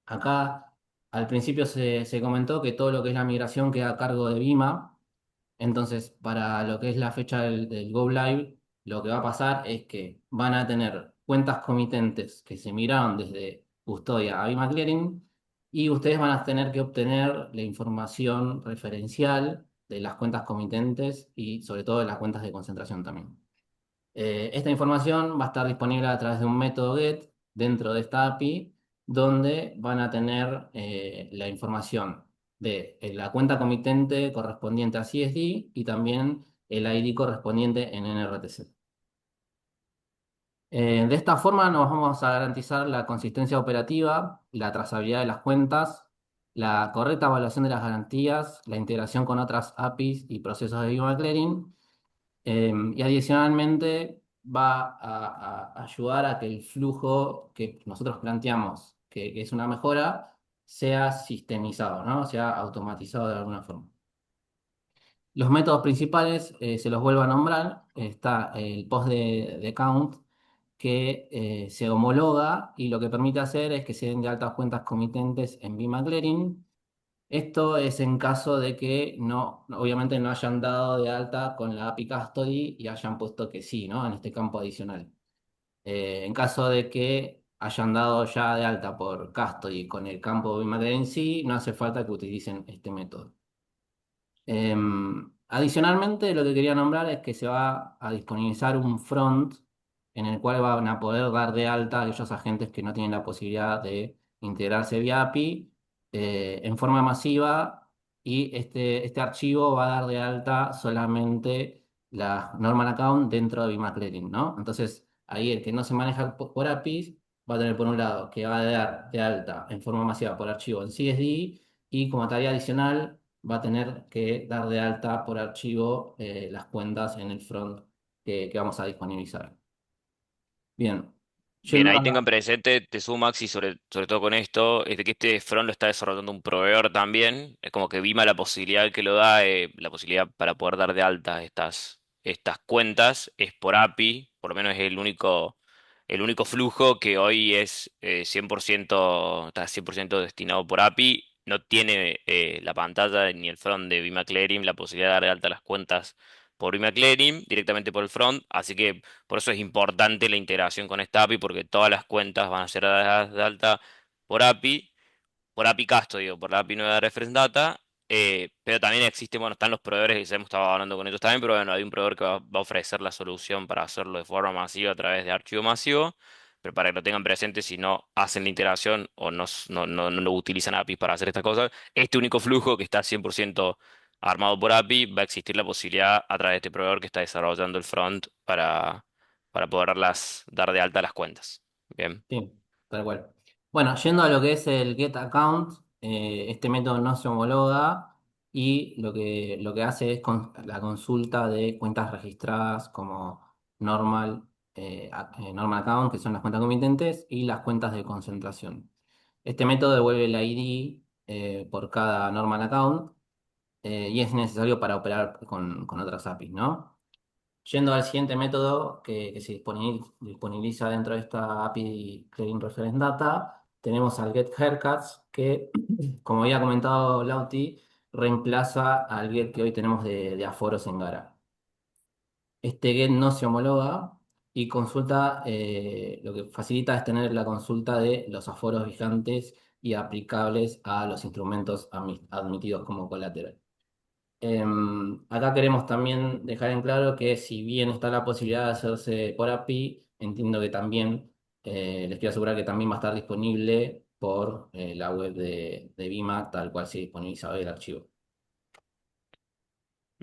Acá al principio se comentó que todo lo que es la migración queda a cargo de BIMA. Entonces, para lo que es la fecha del Go Live, lo que va a pasar es que van a tener cuentas comitentes que se migraron desde Custodia a BIMA Clearing y ustedes van a tener que obtener la información referencial de las cuentas comitentes y sobre todo de las cuentas de concentración también. Esta información va a estar disponible a través de un método GET dentro de esta API, donde van a tener la información de la cuenta comitente correspondiente a CSD y también el ID correspondiente en NRTC. De esta forma nos vamos a garantizar la consistencia operativa, la trazabilidad de las cuentas, la correcta evaluación de las garantías, la integración con otras APIs y procesos de BIM Clearing. Y adicionalmente va a ayudar a que el flujo que nosotros planteamos, que es una mejora, sea sistemizado, ¿no? Sea automatizado de alguna forma. Los métodos principales, se los vuelvo a nombrar. Está el post de count que se homologa y lo que permite hacer es que se den de altas cuentas comitentes en BIM Clearing. Esto es en caso de que obviamente no hayan dado de alta con la API Custody y hayan puesto que sí, ¿no? En este campo adicional. En caso de que hayan dado ya de alta por Custody con el campo BIMATER en sí, no hace falta que utilicen este método. Adicionalmente, lo que quería nombrar es que se va a disponibilizar un front en el cual van a poder dar de alta a aquellos agentes que no tienen la posibilidad de integrarse vía API en forma masiva y este archivo va a dar de alta solamente la normal account dentro de BIMA Clearing, ¿no? Entonces, ahí el que no se maneja por APIs va a tener por un lado que va a dar de alta en forma masiva por archivo en CSD y como tarea adicional va a tener que dar de alta por archivo las cuentas en el front que vamos a disponibilizar. Bien, Bien, yendo ahí a la... tengan presente, te sumo Maxi sobre todo con esto, es de que este front lo está desarrollando un proveedor también. Es como que Vima la posibilidad que lo da, la posibilidad para poder dar de alta estas cuentas es por API, por lo menos es el único flujo que hoy es 100%, está 100% destinado por API. No tiene la pantalla ni el front de Vima Clearing la posibilidad de dar de alta las cuentas por Vima Clearing directamente por el front, así que por eso es importante la integración con esta API, porque todas las cuentas van a ser dadas de alta por API, por API Custody o por la API nueva de Reference Data. Pero también existe, bueno, están los proveedores, y ya hemos estado hablando con ellos también, pero bueno, hay un proveedor que va a ofrecer la solución para hacerlo de forma masiva a través de archivo masivo. Pero para que lo tengan presente, si no hacen la integración o no lo utilizan APIs para hacer estas cosas, este único flujo que está 100% armado por API, va a existir la posibilidad a través de este proveedor que está desarrollando el front para poderlas dar de alta las cuentas. Bien. Sí, tal cual. Bueno, yendo a lo que es el get account, este método no se homologa y lo que hace es la consulta de cuentas registradas como normal account, que son las cuentas comitentes, y las cuentas de concentración. Este método devuelve el ID por cada normal account y es necesario para operar con otras APIs, ¿no? Yendo al siguiente método que se disponibiliza dentro de esta API Clearing Reference Data, tenemos al Get Haircuts que, como había comentado Lauti, reemplaza al Get que hoy tenemos de aforos en Gara. Este Get no se homologa y consulta, lo que facilita es tener la consulta de los aforos vigilantes y aplicables a los instrumentos admitidos como colateral. Acá queremos también dejar en claro que si bien está la posibilidad de hacerse por API, entiendo que también les quiero asegurar que también va a estar disponible por la web de Vima, tal cual se disponibiliza hoy el archivo.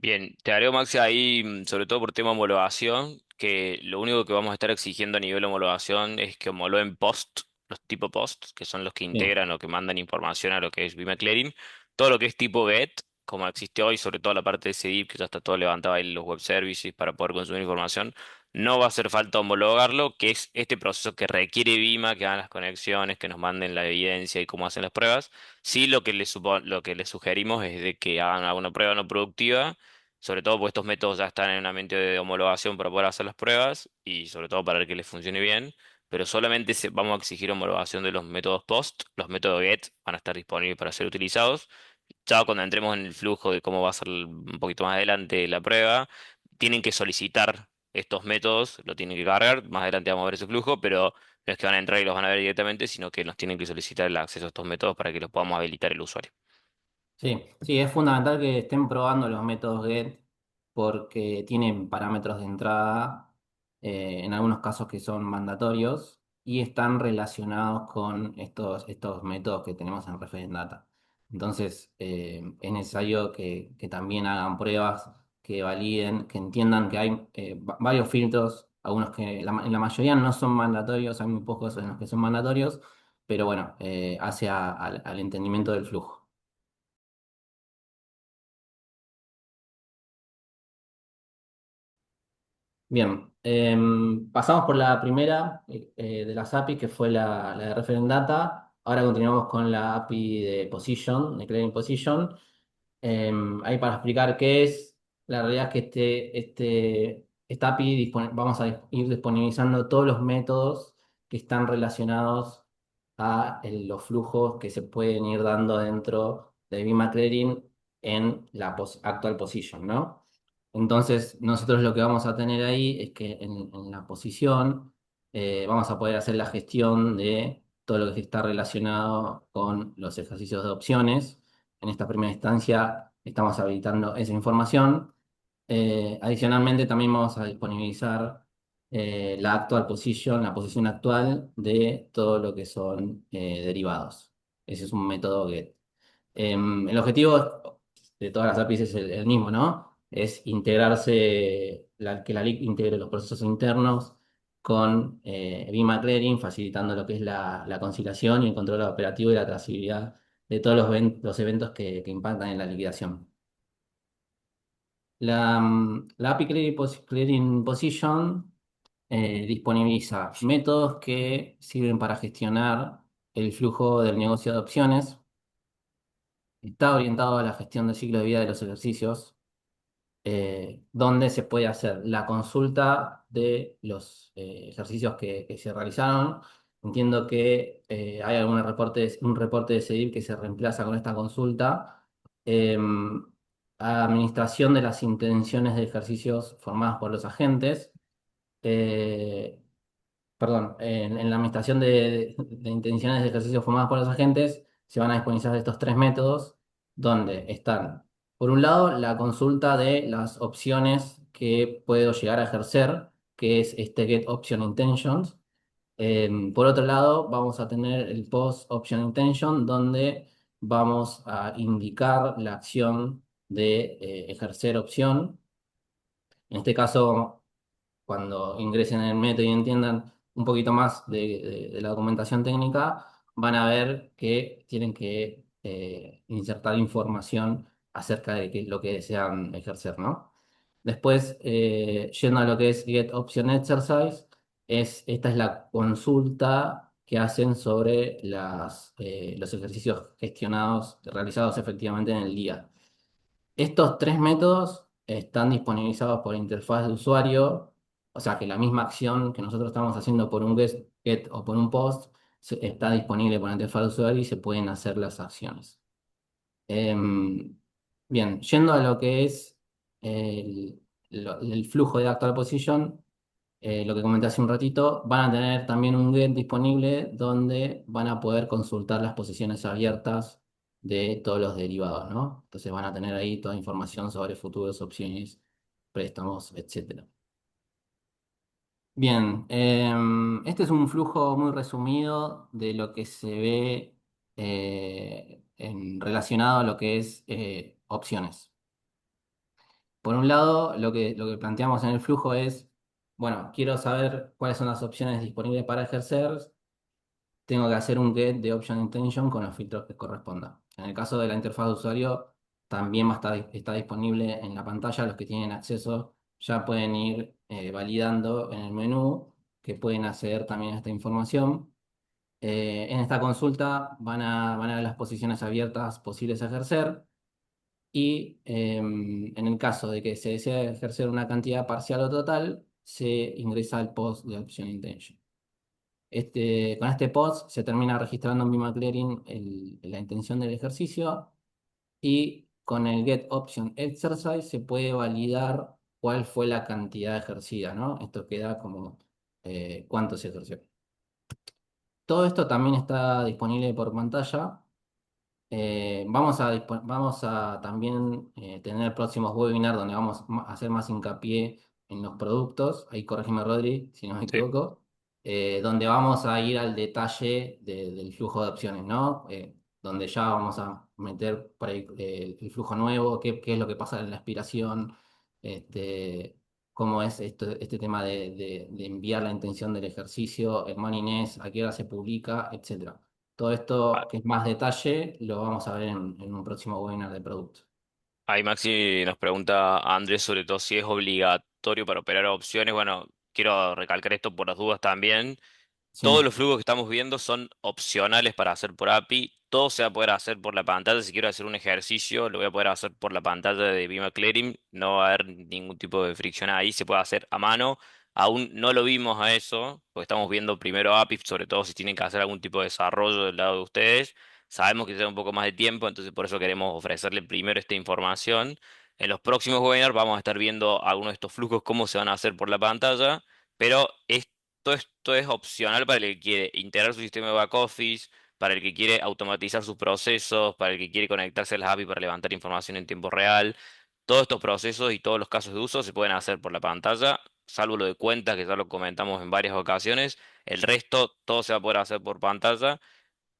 Bien, te agrego, Maxi, ahí, sobre todo por tema homologación, que lo único que vamos a estar exigiendo a nivel de homologación es que homologuen post, los tipo post, que son los que Bien, integran o que mandan información a lo que es Vima Clearing. Todo lo que es tipo GET, como existe hoy, sobre todo la parte de CDIP, que ya está todo levantado ahí en los web services para poder consumir información, no va a hacer falta homologarlo, que es este proceso que requiere Vima, que hagan las conexiones, que nos manden la evidencia y cómo hacen las pruebas. Sí, lo que les sugerimos es de que hagan alguna prueba no productiva, sobre todo porque estos métodos ya están en un ambiente de homologación para poder hacer las pruebas y sobre todo para ver que les funcione bien. Pero solamente vamos a exigir homologación de los métodos POST, los métodos GET van a estar disponibles para ser utilizados. Ya cuando entremos en el flujo de cómo va a ser un poquito más adelante la prueba, tienen que solicitar estos métodos, lo tienen que cargar, más adelante vamos a ver ese flujo, pero no es que van a entrar y los van a ver directamente, sino que nos tienen que solicitar el acceso a estos métodos para que los podamos habilitar el usuario. Sí, sí, es fundamental que estén probando los métodos GET porque tienen parámetros de entrada, en algunos casos que son mandatorios y están relacionados con estos métodos que tenemos en Reference Data. Entonces, es necesario que también hagan pruebas, que validen, que entiendan que hay varios filtros, algunos que en la mayoría no son mandatorios, hay muy pocos en los que son mandatorios, pero bueno, al entendimiento del flujo. Bien, pasamos por la primera de las API, que fue la de Referent Data. Ahora continuamos con la API de Position, de Clearing Position. Ahí para explicar qué es, la realidad es que esta API vamos a ir disponibilizando todos los métodos que están relacionados a los flujos que se pueden ir dando dentro de Bima Clearing en la actual position, ¿no? Entonces, nosotros lo que vamos a tener ahí es que en la posición vamos a poder hacer la gestión de todo lo que está relacionado con los ejercicios de opciones. En esta primera instancia estamos habilitando esa información. Adicionalmente, también vamos a disponibilizar la actual position, la posición actual de todo lo que son derivados. Ese es un método GET. El objetivo de todas las APIs es el mismo, ¿no? Es integrarse, que la LIC integre los procesos internos con Bima Clearing, facilitando lo que es la conciliación y el control operativo y la trazabilidad de todos los eventos que impactan en la liquidación. La API Clearing Position disponibiliza métodos que sirven para gestionar el flujo del negocio de opciones. Está orientado a la gestión del ciclo de vida de los ejercicios, donde se puede hacer la consulta de los ejercicios que se realizaron. Entiendo que hay un reporte de CEDIP que se reemplaza con esta consulta. Administración de las intenciones de ejercicios formadas por los agentes. eh, Perdón, en la administración de intenciones de ejercicio formadas por los agentes se van a disponibilizar estos tres métodos, donde están, por un lado, la consulta de las opciones que puedo llegar a ejercer, que es este Get Option Intentions. Por otro lado, vamos a tener el Post Option Intention, donde vamos a indicar la acción de ejercer opción. En este caso, cuando ingresen en el método y entiendan un poquito más de la documentación técnica, van a ver que tienen que insertar información acerca de lo que desean ejercer, ¿no? Después, yendo a lo que es Get Option Exercise, esta es la consulta que hacen sobre los ejercicios gestionados, realizados efectivamente en el día. Estos tres métodos están disponibilizados por interfaz de usuario, o sea que la misma acción que nosotros estamos haciendo por un get o por un post está disponible por interfaz de usuario y se pueden hacer las acciones. Em, Bien, yendo a lo que es el flujo de actual position, lo que comenté hace un ratito, van a tener también un get disponible donde van a poder consultar las posiciones abiertas de todos los derivados, ¿no? Entonces van a tener ahí toda información sobre futuros, opciones, préstamos, etcétera. Bien, este es un flujo muy resumido de lo que se ve relacionado a lo que es opciones. Por un lado, lo que planteamos en el flujo es, bueno, quiero saber cuáles son las opciones disponibles para ejercer, tengo que hacer un get de option intention con los filtros que correspondan. En el caso de la interfaz de usuario, también está disponible en la pantalla los que tienen acceso ya pueden ir validando en el menú que pueden acceder también a esta información. En esta consulta van a ver las posiciones abiertas posibles a ejercer y en el caso de que se desee ejercer una cantidad parcial o total, se ingresa al post de Option Intention. Con este post se termina registrando en BIMAClearing la intención del ejercicio y con el Get Option Exercise se puede validar cuál fue la cantidad ejercida, ¿no? Esto queda como cuánto se ejerció. Todo esto también está disponible por pantalla. Vamos a también tener próximos webinars donde vamos a hacer más hincapié en los productos. Ahí corrígeme, Rodri, si no me Sí. equivoco. Donde vamos a ir al detalle del flujo de opciones, ¿no? Donde ya vamos a meter por ahí el flujo nuevo, qué es lo que pasa en la expiración, este, cómo es este tema de enviar la intención del ejercicio, el money a qué hora se publica, etcétera. Todo esto que es más detalle lo vamos a ver en un próximo webinar de producto. Ahí Maxi nos pregunta a Andrés sobre todo si es obligatorio para operar opciones. Bueno, quiero recalcar esto por las dudas también. Todos Sí, los flujos que estamos viendo son opcionales para hacer por API. Todo se va a poder hacer por la pantalla. Si quiero hacer un ejercicio, lo voy a poder hacer por la pantalla de Vima Clearing. No va a haber ningún tipo de fricción ahí. Se puede hacer a mano. Aún no lo vimos a eso, porque estamos viendo primero APIs, sobre todo si tienen que hacer algún tipo de desarrollo del lado de ustedes. Sabemos que lleva un poco más de tiempo, entonces por eso queremos ofrecerle primero esta información. En los próximos webinars vamos a estar viendo algunos de estos flujos, cómo se van a hacer por la pantalla, pero todo esto es opcional para el que quiere integrar su sistema de back office, para el que quiere automatizar sus procesos, para el que quiere conectarse a las API para levantar información en tiempo real. Todos estos procesos y todos los casos de uso se pueden hacer por la pantalla, salvo lo de cuentas, que ya lo comentamos en varias ocasiones. El resto, todo se va a poder hacer por pantalla.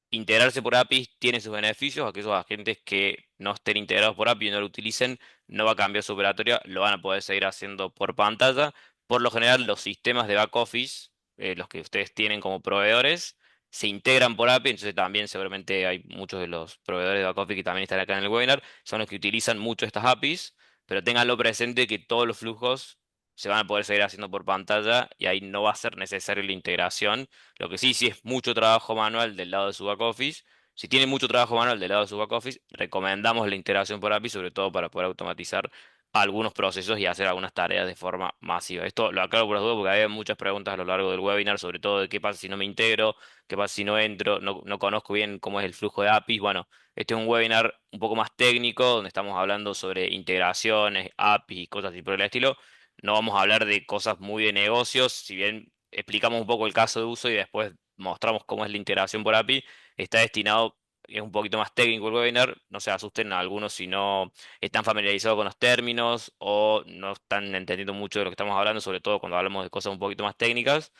Integrarse por APIs tiene sus beneficios. Aquellos agentes que no estén integrados por API y no lo utilicen, no va a cambiar su operatoria, lo van a poder seguir haciendo por pantalla. Por lo general, los sistemas de back office, los que ustedes tienen como proveedores, se integran por API. Entonces también seguramente hay muchos de los proveedores de back office que también están acá en el webinar, son los que utilizan mucho estas APIs, pero ténganlo presente que todos los flujos se van a poder seguir haciendo por pantalla y ahí no va a ser necesaria la integración. Lo que sí, sí es mucho trabajo manual del lado de su back office. Si tiene mucho trabajo manual del lado de su back office, recomendamos la integración por API, sobre todo para poder automatizar algunos procesos y hacer algunas tareas de forma masiva. Esto lo aclaro por las dudas porque había muchas preguntas a lo largo del webinar, sobre todo de qué pasa si no me integro, qué pasa si no entro, no conozco bien cómo es el flujo de APIs. Bueno, este es un webinar un poco más técnico, donde estamos hablando sobre integraciones, APIs y cosas así por el estilo. No vamos a hablar de cosas muy de negocios, si bien explicamos un poco el caso de uso y después mostramos cómo es la integración por API. Está destinado, es un poquito más técnico el webinar, no se asusten a algunos si no están familiarizados con los términos o no están entendiendo mucho de lo que estamos hablando, sobre todo cuando hablamos de cosas un poquito más técnicas.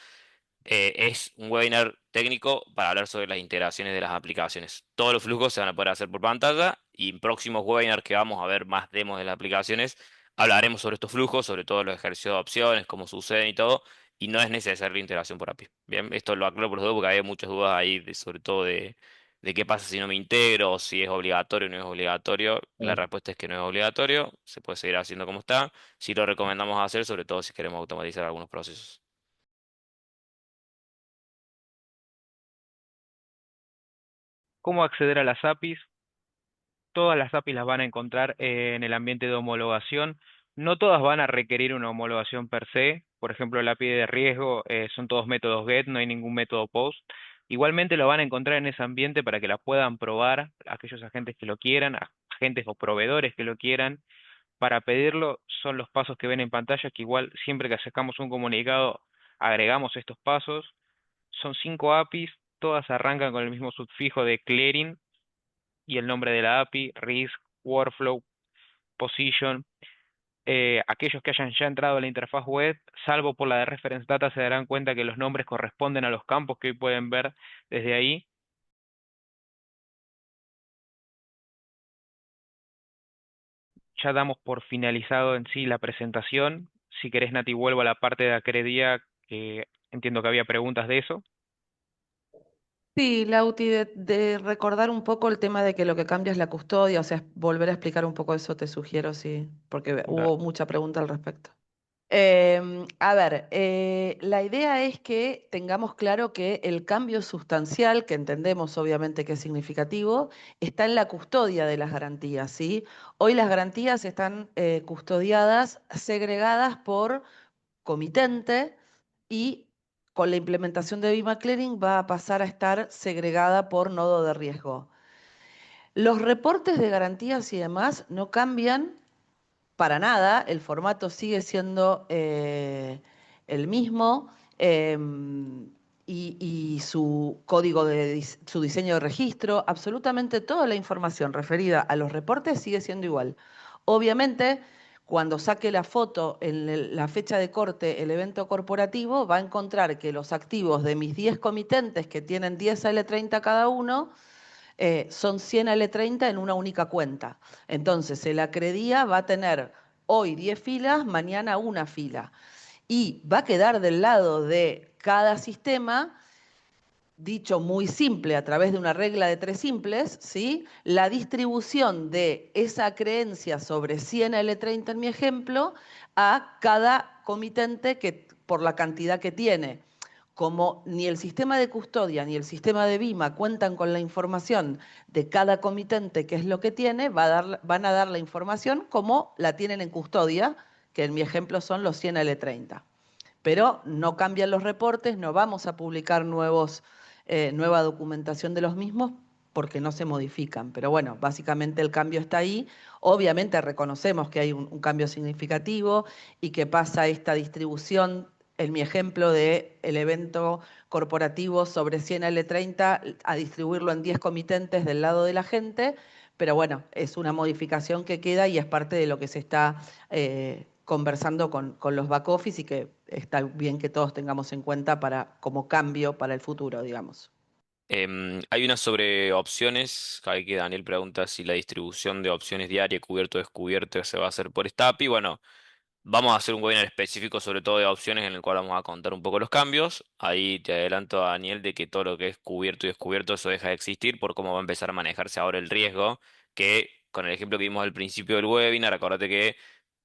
Es un webinar técnico para hablar sobre las integraciones de las aplicaciones. Todos los flujos se van a poder hacer por pantalla y en próximos webinars que vamos a ver más demos de las aplicaciones, hablaremos sobre estos flujos, sobre todo los ejercicios de opciones, cómo suceden y todo, y no es necesaria la integración por API. Bien, esto lo aclaro por los dos porque hay muchas dudas ahí, sobre todo de qué pasa si no me integro, o si es obligatorio o no es obligatorio. La claro. respuesta es que no es obligatorio, se puede seguir haciendo como está. Sí lo recomendamos hacer, sobre todo si queremos automatizar algunos procesos. ¿Cómo acceder a las APIs? Todas las APIs las van a encontrar en el ambiente de homologación. No todas van a requerir una homologación per se. Por ejemplo, la API de riesgo son todos métodos GET, no hay ningún método POST. Igualmente lo van a encontrar en ese ambiente para que la puedan probar aquellos agentes que lo quieran, agentes o proveedores que lo quieran. Para pedirlo son los pasos que ven en pantalla, que igual siempre que sacamos un comunicado agregamos estos pasos. Son 5 APIs, todas arrancan con el mismo sufijo de clearing y el nombre de la API, risk, workflow, position. Aquellos que hayan ya entrado a la interfaz web, salvo por la de reference data, se darán cuenta que los nombres corresponden a los campos que hoy pueden ver desde ahí. Ya damos por finalizado en sí la presentación. Si querés, Nati, vuelvo a la parte de Acredía, que entiendo que había preguntas de eso. Sí, Lauti, de recordar un poco el tema de que lo que cambia es la custodia, o sea, volver a explicar un poco eso te sugiero, sí, porque Da- hubo mucha pregunta al respecto. A ver, la idea es que tengamos claro que el cambio sustancial, que entendemos obviamente que es significativo, está en la custodia de las garantías, ¿sí? Hoy las garantías están custodiadas, segregadas por comitente y con la implementación de BIMA Clearing va a pasar a estar segregada por nodo de riesgo. Los reportes de garantías y demás no cambian para nada, el formato sigue siendo el mismo y su código su diseño de registro, absolutamente toda la información referida a los reportes sigue siendo igual. Obviamente, cuando saque la foto en la fecha de corte, el evento corporativo, va a encontrar que los activos de mis 10 comitentes, que tienen 10 L30 cada uno, son 100 L30 en una única cuenta. Entonces, el acredía va a tener hoy 10 filas, mañana una fila. Y va a quedar del lado de cada sistema, dicho muy simple, a través de una regla de 3 simples, ¿sí? La distribución de esa creencia sobre 100 L30 en mi ejemplo a cada comitente que, por la cantidad que tiene. Como ni el sistema de custodia ni el sistema de BIMA cuentan con la información de cada comitente, qué es lo que tiene, van a dar la información como la tienen en custodia, que en mi ejemplo son los 100 L30. Pero no cambian los reportes, no vamos a publicar nueva documentación de los mismos porque no se modifican. Pero bueno, básicamente el cambio está ahí. Obviamente reconocemos que hay un cambio significativo y que pasa esta distribución, en mi ejemplo de el evento corporativo sobre 100 L30, a distribuirlo en 10 comitentes del lado de la gente, pero bueno, es una modificación que queda y es parte de lo que se está conversando con los back office y que está bien que todos tengamos en cuenta como cambio para el futuro, digamos. Hay una sobre opciones, ahí que Daniel pregunta si la distribución de opciones diaria, cubierto o descubierto, se va a hacer por esta API. Bueno, vamos a hacer un webinar específico sobre todo de opciones en el cual vamos a contar un poco los cambios. Ahí te adelanto, Daniel, de que todo lo que es cubierto y descubierto, eso deja de existir por cómo va a empezar a manejarse ahora el riesgo, que con el ejemplo que vimos al principio del webinar, acordate que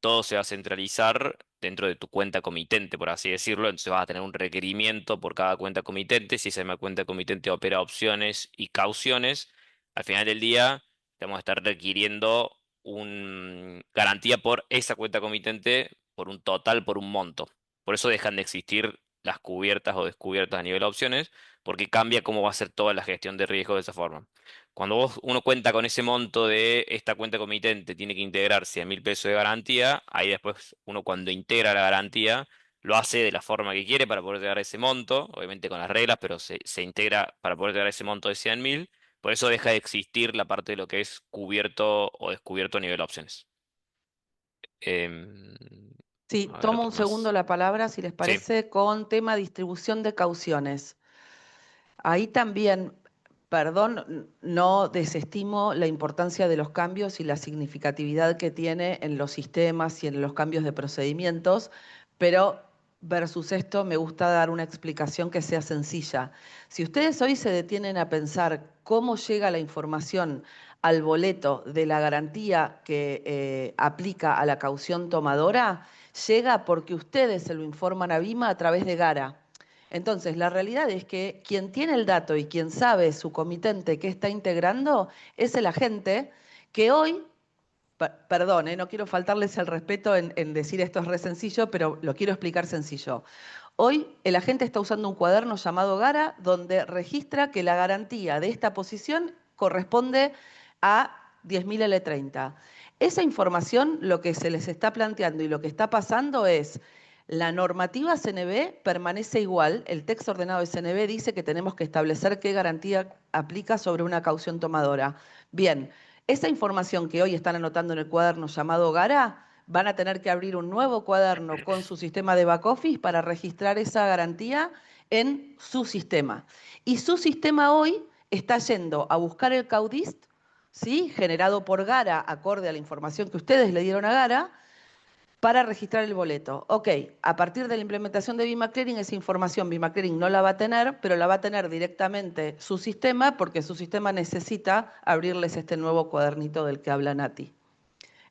todo se va a centralizar dentro de tu cuenta comitente, por así decirlo. Entonces vas a tener un requerimiento por cada cuenta comitente. Si esa misma cuenta comitente opera opciones y cauciones, al final del día te vamos a estar requiriendo una garantía por esa cuenta comitente, por un total, por un monto. Por eso dejan de existir las cubiertas o descubiertas a nivel de opciones, porque cambia cómo va a ser toda la gestión de riesgo de esa forma. Cuando uno cuenta con ese monto de esta cuenta comitente, tiene que integrar 100.000 pesos de garantía, ahí después uno cuando integra la garantía, lo hace de la forma que quiere para poder llegar a ese monto, obviamente con las reglas, pero se integra para poder llegar a ese monto de 100.000. Por eso deja de existir la parte de lo que es cubierto o descubierto a nivel de opciones. Em, Sí, a ver, tomo otro un segundo más. la palabra, si les Sí. parece, con tema distribución de cauciones. Ahí también, perdón, no desestimo la importancia de los cambios y la significatividad que tiene en los sistemas y en los cambios de procedimientos, pero versus esto me gusta dar una explicación que sea sencilla. Si ustedes hoy se detienen a pensar cómo llega la información al boleto de la garantía que aplica a la caución tomadora, llega porque ustedes se lo informan a BIMA a través de Gara. Entonces, la realidad es que quien tiene el dato y quien sabe su comitente que está integrando es el agente que hoy, perdón, no quiero faltarles el respeto en decir esto es re sencillo, pero lo quiero explicar sencillo. Hoy el agente está usando un cuaderno llamado Gara donde registra que la garantía de esta posición corresponde a 10.000 L30. Esa información, lo que se les está planteando y lo que está pasando es la normativa CNB permanece igual, el texto ordenado de CNB dice que tenemos que establecer qué garantía aplica sobre una caución tomadora. Bien, esa información que hoy están anotando en el cuaderno llamado Gara, van a tener que abrir un nuevo cuaderno con su sistema de back office para registrar esa garantía en su sistema. Y su sistema hoy está yendo a buscar el CAUDIST, ¿sí? Generado por Gara, acorde a la información que ustedes le dieron a Gara, para registrar el boleto. Ok, a partir de la implementación de BIMA Clearing, esa información BIMA Clearing no la va a tener, pero la va a tener directamente su sistema porque su sistema necesita abrirles este nuevo cuadernito del que habla Nati.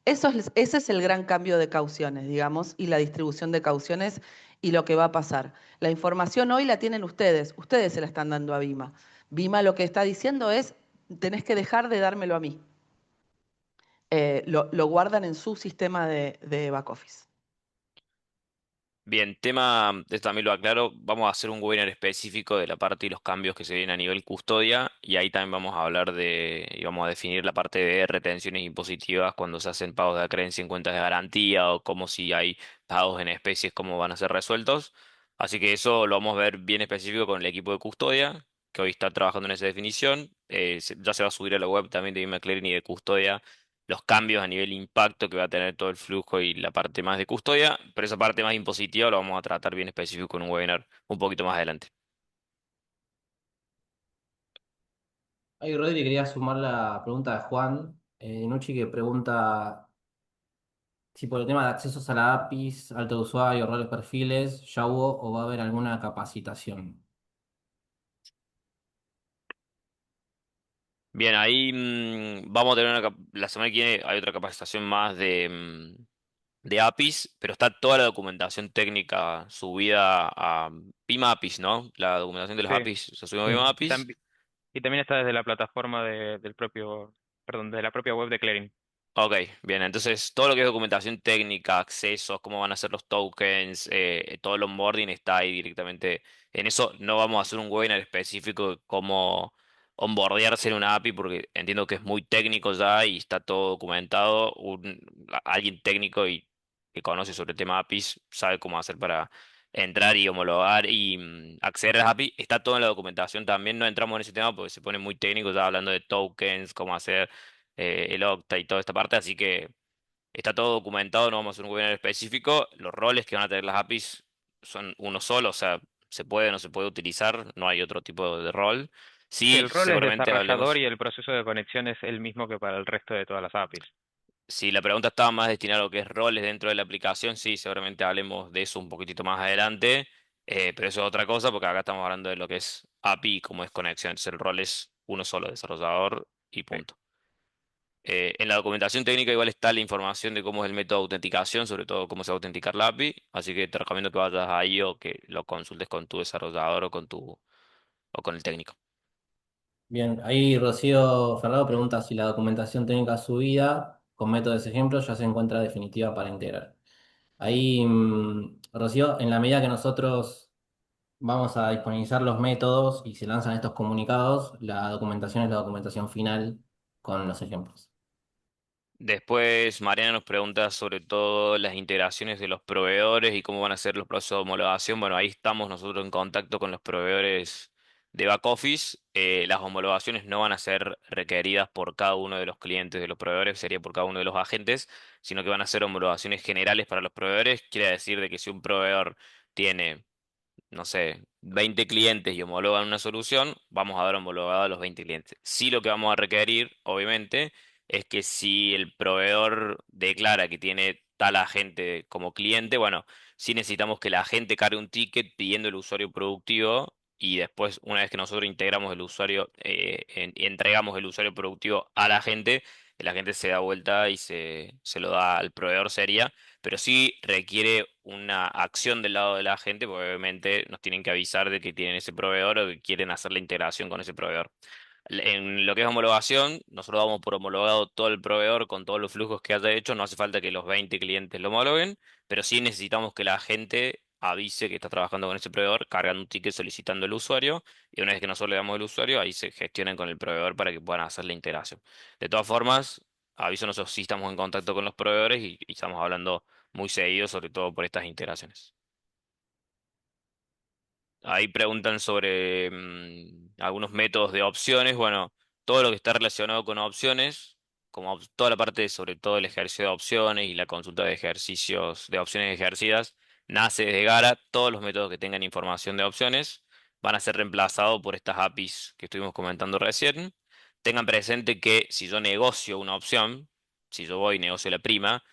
Ese es el gran cambio de cauciones, digamos, y la distribución de cauciones y lo que va a pasar. La información hoy la tienen ustedes se la están dando a Bima. Bima lo que está diciendo es, tenés que dejar de dármelo a mí. Lo guardan en su sistema de back office. Bien, tema, esto también lo aclaro, vamos a hacer un webinar específico de la parte y los cambios que se vienen a nivel custodia y ahí también vamos a hablar y vamos a definir la parte de retenciones impositivas cuando se hacen pagos de acreencia en cuentas de garantía o como si hay pagos en especies, cómo van a ser resueltos. Así que eso lo vamos a ver bien específico con el equipo de custodia, que hoy está trabajando en esa definición. Ya se va a subir a la web también de McLaren y de custodia los cambios a nivel impacto que va a tener todo el flujo y la parte más de custodia, pero esa parte más impositiva lo vamos a tratar bien específico en un webinar un poquito más adelante. Ahí, Rodri, quería sumar la pregunta de Juan Nucci, que pregunta si por el tema de accesos a la APIs, alto de usuario, roles, perfiles, ya hubo o va a haber alguna capacitación. Bien, ahí vamos a tener la semana que viene hay otra capacitación más de APIs, pero está toda la documentación técnica subida a Pima APIs, ¿no? La documentación de los Sí, APIs se subió a Sí. Pima y, APIs. y también está desde la plataforma del propio, perdón, de la propia web de Clearing. Ok, bien, entonces todo lo que es documentación técnica, accesos, cómo van a ser los tokens, todo el onboarding está ahí directamente. En eso no vamos a hacer un webinar específico de cómo onboardearse en una API porque entiendo que es muy técnico ya y está todo documentado. Alguien técnico y que conoce sobre el tema APIs sabe cómo hacer para entrar y homologar y acceder a las API. Está todo en la documentación también, no entramos en ese tema porque se pone muy técnico ya hablando de tokens, cómo hacer el Octa y toda esta parte, así que está todo documentado, no vamos a hacer un webinar específico. Los roles que van a tener las APIs son uno solo, o sea, se puede o no se puede utilizar, no hay otro tipo de rol. Sí, Sí, el rol es seguramente desarrollador hablemos. y el proceso de conexión es el mismo que para el resto de todas las APIs. Si la pregunta estaba más destinada a lo que es roles dentro de la aplicación, sí, seguramente hablemos de eso un poquitito más adelante, pero eso es otra cosa porque acá estamos hablando de lo que es API, como es conexión. Entonces el rol es uno solo, desarrollador y Sí. punto. En la documentación técnica igual está la información de cómo es el método de autenticación, sobre todo cómo se va a autenticar la API, así que te recomiendo que vayas ahí o que lo consultes con tu desarrollador o con el técnico. Bien, ahí Rocío Ferrado pregunta si la documentación técnica subida con métodos de ejemplo ya se encuentra definitiva para integrar. Ahí, Rocío, en la medida que nosotros vamos a disponibilizar los métodos y se lanzan estos comunicados, la documentación es la documentación final con los ejemplos. Después Mariana nos pregunta sobre todo las integraciones de los proveedores y cómo van a ser los procesos de homologación. Bueno, ahí estamos nosotros en contacto con los proveedores de back office. Las homologaciones no van a ser requeridas por cada uno de los clientes de los proveedores, sería por cada uno de los agentes, sino que van a ser homologaciones generales para los proveedores. Quiere decir de que si un proveedor tiene no sé, 20 clientes y homologan una solución, vamos a dar homologado a los 20 clientes. Sí, lo que vamos a requerir, obviamente, es que si el proveedor declara que tiene tal agente como cliente, bueno, sí necesitamos que la agente cargue un ticket pidiendo el usuario productivo y después, una vez que nosotros integramos el usuario, y entregamos el usuario productivo a la gente se da vuelta y se lo da al proveedor sería, pero sí requiere una acción del lado de la gente, porque obviamente nos tienen que avisar de que tienen ese proveedor o que quieren hacer la integración con ese proveedor. En lo que es homologación, nosotros damos por homologado todo el proveedor con todos los flujos que haya hecho, no hace falta que los 20 clientes lo homologuen, pero sí necesitamos que la gente avise que está trabajando con ese proveedor, cargan un ticket solicitando el usuario, y una vez que nosotros le damos el usuario, ahí se gestionan con el proveedor para que puedan hacer la integración. De todas formas, aviso nosotros sí estamos en contacto con los proveedores y estamos hablando muy seguido, sobre todo por estas integraciones. Ahí preguntan sobre algunos métodos de opciones. Bueno, todo lo que está relacionado con opciones, como toda la parte sobre todo el ejercicio de opciones y la consulta de ejercicios de opciones ejercidas, nace desde Gara. Todos los métodos que tengan información de opciones van a ser reemplazados por estas APIs que estuvimos comentando recién. Tengan presente que si yo negocio una opción, si yo voy y negocio la prima,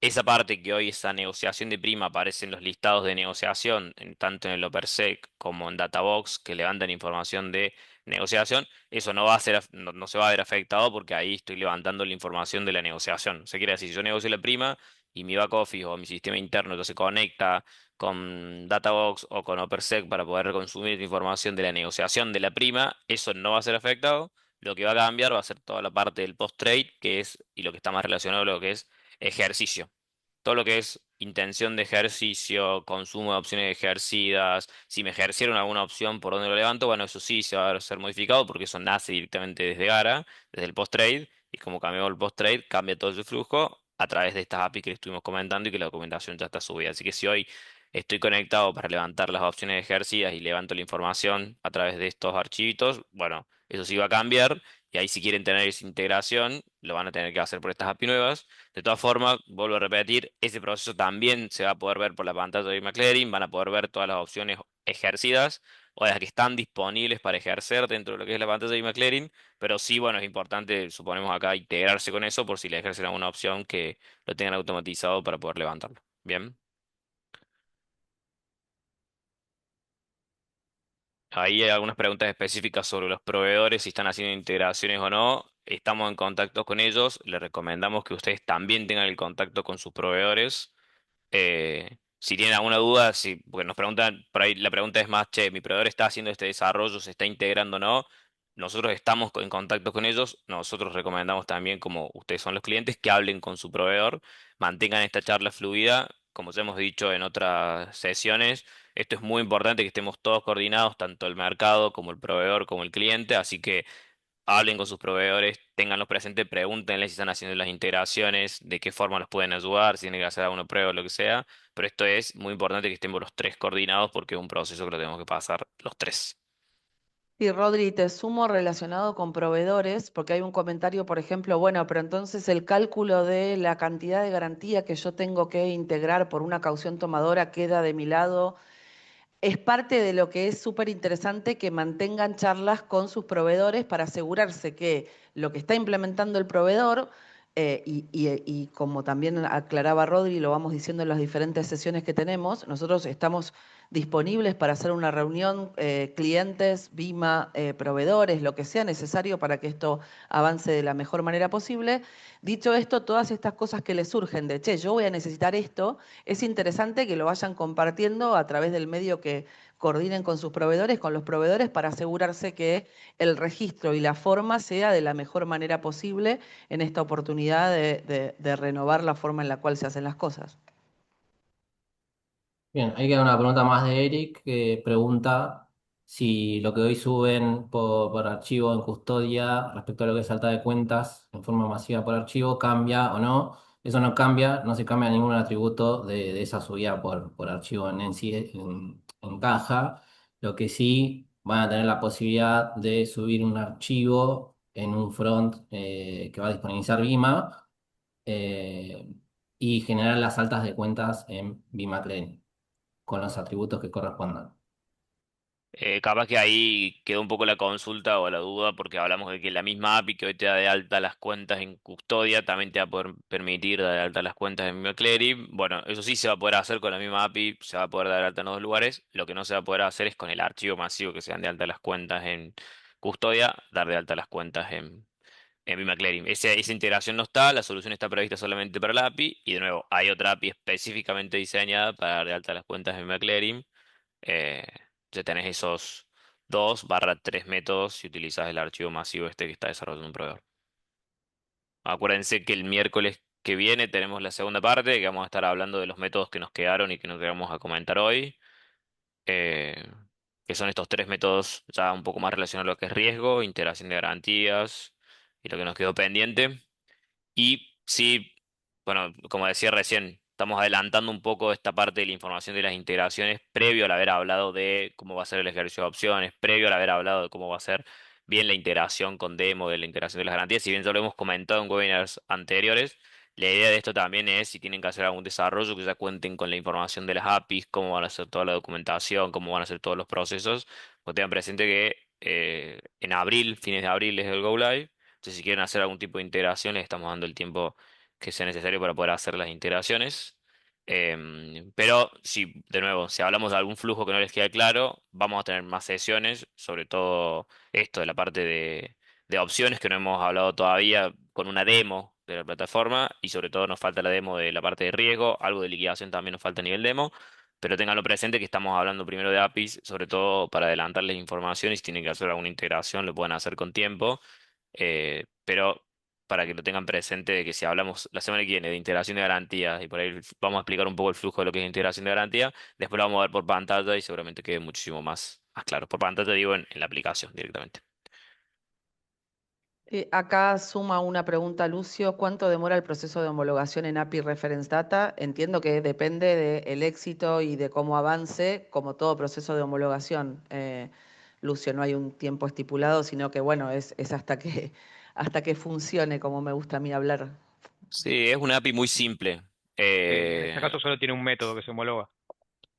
esa parte que hoy esa negociación de prima aparece en los listados de negociación, tanto en el OPERSEC como en Databox, que levantan información de negociación, eso no va a ser, no se va a ver afectado porque ahí estoy levantando la información de la negociación. O sea, quiere decir, si yo negocio la prima y mi back office o mi sistema interno ya se conecta con Databox o con OPERSEC para poder consumir información de la negociación de la prima, eso no va a ser afectado. Lo que va a cambiar va a ser toda la parte del post-trade, que es, y lo que está más relacionado a lo que es ejercicio. Todo lo que es intención de ejercicio, consumo de opciones ejercidas, si me ejercieron alguna opción, por dónde lo levanto, bueno, eso sí se va a ser modificado porque eso nace directamente desde Gara, desde el post-trade, y como cambió el post-trade, cambia todo ese flujo a través de estas APIs que estuvimos comentando y que la documentación ya está subida. Así que si hoy estoy conectado para levantar las opciones ejercidas y levanto la información a través de estos archivitos, bueno, eso sí va a cambiar. Y ahí si quieren tener esa integración, lo van a tener que hacer por estas API nuevas. De todas formas, vuelvo a repetir, ese proceso también se va a poder ver por la pantalla de McLaren, van a poder ver todas las opciones ejercidas o las que están disponibles para ejercer dentro de lo que es la pantalla de McLaren, pero sí, bueno, es importante, suponemos acá, integrarse con eso por si le ejercen alguna opción que lo tengan automatizado para poder levantarlo. Bien. Ahí hay algunas preguntas específicas sobre los proveedores, si están haciendo integraciones o no. Estamos en contacto con ellos. Les recomendamos que ustedes también tengan el contacto con sus proveedores. Si tienen alguna duda, si, porque nos preguntan, por ahí la pregunta es más, che, mi proveedor está haciendo este desarrollo, se está integrando o no. Nosotros estamos en contacto con ellos. Nosotros recomendamos también, como ustedes son los clientes, que hablen con su proveedor, mantengan esta charla fluida. Como ya hemos dicho en otras sesiones, esto es muy importante que estemos todos coordinados, tanto el mercado como el proveedor como el cliente. Así que hablen con sus proveedores, ténganlos presentes, pregúntenles si están haciendo las integraciones, de qué forma los pueden ayudar, si tienen que hacer alguna prueba o lo que sea. Pero esto es muy importante que estemos los tres coordinados porque es un proceso que lo tenemos que pasar los tres. Y Rodri, te sumo relacionado con proveedores, porque hay un comentario, por ejemplo, bueno, pero entonces el cálculo de la cantidad de garantía que yo tengo que integrar por una caución tomadora queda de mi lado. Es parte de lo que es súper interesante que mantengan charlas con sus proveedores para asegurarse que lo que está implementando el proveedor, y como también aclaraba Rodri, lo vamos diciendo en las diferentes sesiones que tenemos, nosotros estamos disponibles para hacer una reunión, clientes, BIMA, proveedores, lo que sea necesario para que esto avance de la mejor manera posible. Dicho esto, todas estas cosas que les surgen de, che, yo voy a necesitar esto, es interesante que lo vayan compartiendo a través del medio que coordinen con sus proveedores, con los proveedores, para asegurarse que el registro y la forma sea de la mejor manera posible en esta oportunidad de renovar la forma en la cual se hacen las cosas. Bien, ahí queda una pregunta más de Eric que pregunta si lo que hoy suben por archivo en custodia respecto a lo que es alta de cuentas en forma masiva por archivo cambia o no. Eso no cambia, no se cambia ningún atributo de esa subida por archivo en caja. Lo que sí van a tener la posibilidad de subir un archivo en un front que va a disponibilizar Vima eh, y generar las altas de cuentas en Vima Clean con los atributos que correspondan. Capaz que ahí quedó un poco la consulta o la duda porque hablamos de que la misma API que hoy te da de alta las cuentas en custodia también te va a poder permitir dar de alta las cuentas en MioClearing. Bueno, eso sí se va a poder hacer con la misma API, se va a poder dar de alta en los dos lugares. Lo que no se va a poder hacer es con el archivo masivo que se dan de alta las cuentas en custodia, dar de alta las cuentas en MioClearing. Esa integración no está, la solución está prevista solamente para la API y de nuevo hay otra API específicamente diseñada para dar de alta las cuentas en MioClearing. Eh, ya tenés esos 2/3 métodos si utilizas el archivo masivo este que está desarrollando un proveedor. Acuérdense que el miércoles que viene tenemos la segunda parte, que vamos a estar hablando de los métodos que nos quedaron y que no llegamos a comentar hoy, eh, que son estos tres métodos ya un poco más relacionados a lo que es riesgo, integración de garantías y lo que nos quedó pendiente. Y sí, bueno, como decía recién, estamos adelantando un poco esta parte de la información de las integraciones previo al haber hablado de cómo va a ser el ejercicio de opciones, previo al haber hablado de cómo va a ser bien la integración con demo, de la integración de las garantías. Si bien ya lo hemos comentado en webinars anteriores, la idea de esto también es, si tienen que hacer algún desarrollo, que ya cuenten con la información de las APIs, cómo van a hacer toda la documentación, cómo van a hacer todos los procesos, pues tengan presente que en abril, fines de abril es el Go Live. Entonces, si quieren hacer algún tipo de integración, les estamos dando el tiempo que sea necesario para poder hacer las integraciones. Pero si, de nuevo, si hablamos de algún flujo que no les quede claro, vamos a tener más sesiones, sobre todo esto de la parte de opciones que no hemos hablado todavía con una demo de la plataforma y sobre todo nos falta la demo de la parte de riesgo, algo de liquidación también nos falta a nivel demo. Pero tenganlo presente que estamos hablando primero de APIs, sobre todo para adelantarles información y si tienen que hacer alguna integración lo pueden hacer con tiempo. Pero para que lo tengan presente de que si hablamos la semana que viene de integración de garantías y por ahí vamos a explicar un poco el flujo de lo que es integración de garantía, después lo vamos a ver por pantalla y seguramente quede muchísimo más claro. Por pantalla digo en la aplicación directamente. Acá suma una pregunta, Lucio. ¿Cuánto demora el proceso de homologación en API Reference Data? Entiendo que depende del éxito y de cómo avance, como todo proceso de homologación. Lucio, no hay un tiempo estipulado, sino que bueno, es hasta que funcione, como me gusta a mí hablar. Sí, es una API muy simple. En este Eh, caso solo tiene un método que se homologa.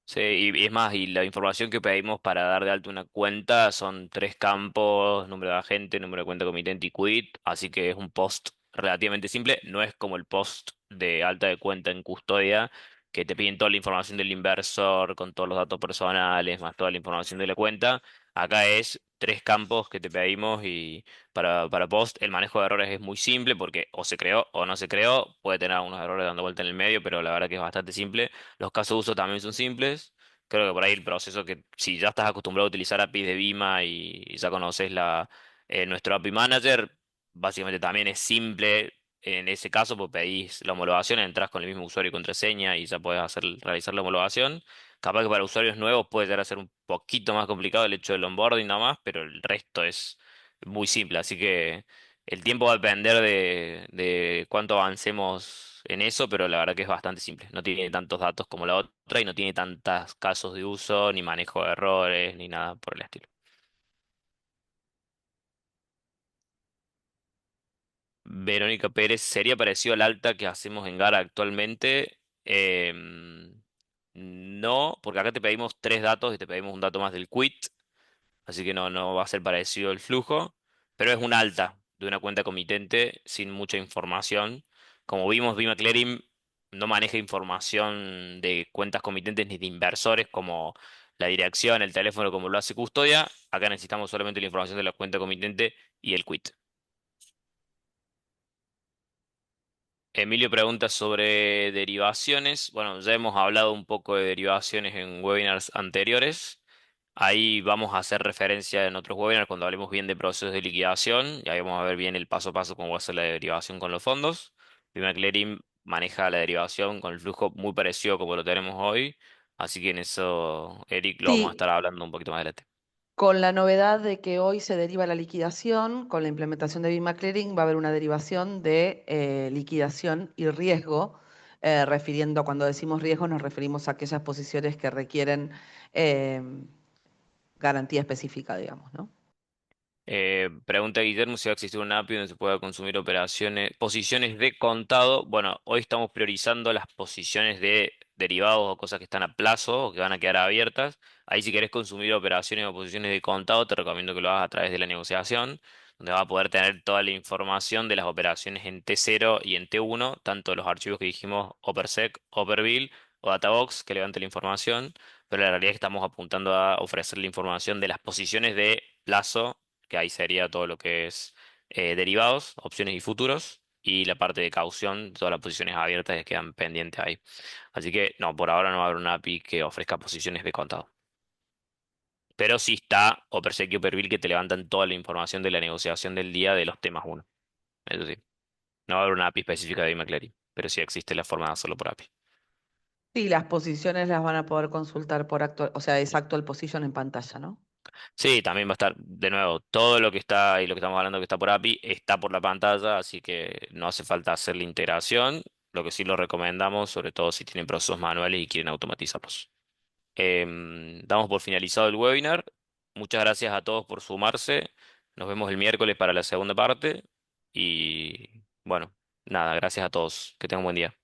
Sí, y es más, y la información que pedimos para dar de alta una cuenta son tres campos: número de agente, número de cuenta comitente y quit, así que es un post relativamente simple, no es como el post de alta de cuenta en custodia, que te piden toda la información del inversor con todos los datos personales, más toda la información de la cuenta. Acá es tres campos que te pedimos y para post el manejo de errores es muy simple porque o se creó o no se creó, puede tener algunos errores dando vuelta en el medio, pero la verdad que es bastante simple. Los casos de uso también son simples. Creo que por ahí el proceso que si ya estás acostumbrado a utilizar APIs de Vima y ya conoces nuestro API Manager, básicamente también es simple en ese caso, pues pedís la homologación, entras con el mismo usuario y contraseña y ya puedes realizar la homologación. Capaz que para usuarios nuevos puede llegar a ser un poquito más complicado el hecho del onboarding nada más, pero el resto es muy simple. Así que el tiempo va a depender de cuánto avancemos en eso, pero la verdad que es bastante simple. No tiene tantos datos como la otra y no tiene tantos casos de uso, ni manejo de errores, ni nada por el estilo. Verónica Pérez, ¿sería parecido al alta que hacemos en Gara actualmente? No, porque acá te pedimos tres datos y te pedimos un dato más del quit. Así que no va a ser parecido el flujo, pero es un alta de una cuenta comitente sin mucha información. Como vimos, Vima Clearing no maneja información de cuentas comitentes ni de inversores como la dirección, el teléfono, como lo hace Custodia. Acá necesitamos solamente la información de la cuenta comitente y el quit. Emilio pregunta sobre derivaciones. Bueno, ya hemos hablado un poco de derivaciones en webinars anteriores. Ahí vamos a hacer referencia en otros webinars cuando hablemos bien de procesos de liquidación. Y ahí vamos a ver bien el paso a paso cómo va a ser la derivación con los fondos. Prima Clearing maneja la derivación con el flujo muy parecido como lo tenemos hoy. Así que en eso, Eric, lo vamos a Sí, estar hablando un poquito más adelante. con la novedad de que hoy se deriva la liquidación, con la implementación de BIMA Clearing va a haber una derivación de liquidación y riesgo. Refiriendo, cuando decimos riesgo, nos referimos a aquellas posiciones que requieren eh, garantía específica, digamos, ¿no? Pregunta Guillermo si va a existir una API donde se pueda consumir posiciones de contado. Bueno, hoy estamos priorizando las posiciones de derivados o cosas que están a plazo o que van a quedar abiertas. Ahí si querés consumir operaciones o posiciones de contado, te recomiendo que lo hagas a través de la negociación, donde vas a poder tener toda la información de las operaciones en T0 y en T1, tanto los archivos que dijimos OperSec, OperBill o Databox, que levante la información. Pero la realidad es que estamos apuntando a ofrecer la información de las posiciones de plazo, que ahí sería todo lo que es derivados, opciones y futuros, y la parte de caución, todas las posiciones abiertas que quedan pendientes ahí. Así que no, por ahora no va a haber una API que ofrezca posiciones de contado. Pero sí está OperSec y OperBill que te levantan toda la información de la negociación del día de los temas uno. Eso sí, no va a haber una API específica de McCleary, pero sí existe la forma de hacerlo por API. Sí, las posiciones las van a poder consultar por actual, o sea, es actual position en pantalla, ¿no? Sí, también va a estar, de nuevo, todo lo que está y lo que estamos hablando que está por API está por la pantalla, así que no hace falta hacer la integración. Lo que sí lo recomendamos, sobre todo si tienen procesos manuales y quieren automatizarlos. Damos por finalizado el webinar. Muchas gracias a todos por sumarse. Nos vemos el miércoles para la segunda parte. Y bueno, nada, gracias a todos. Que tengan un buen día.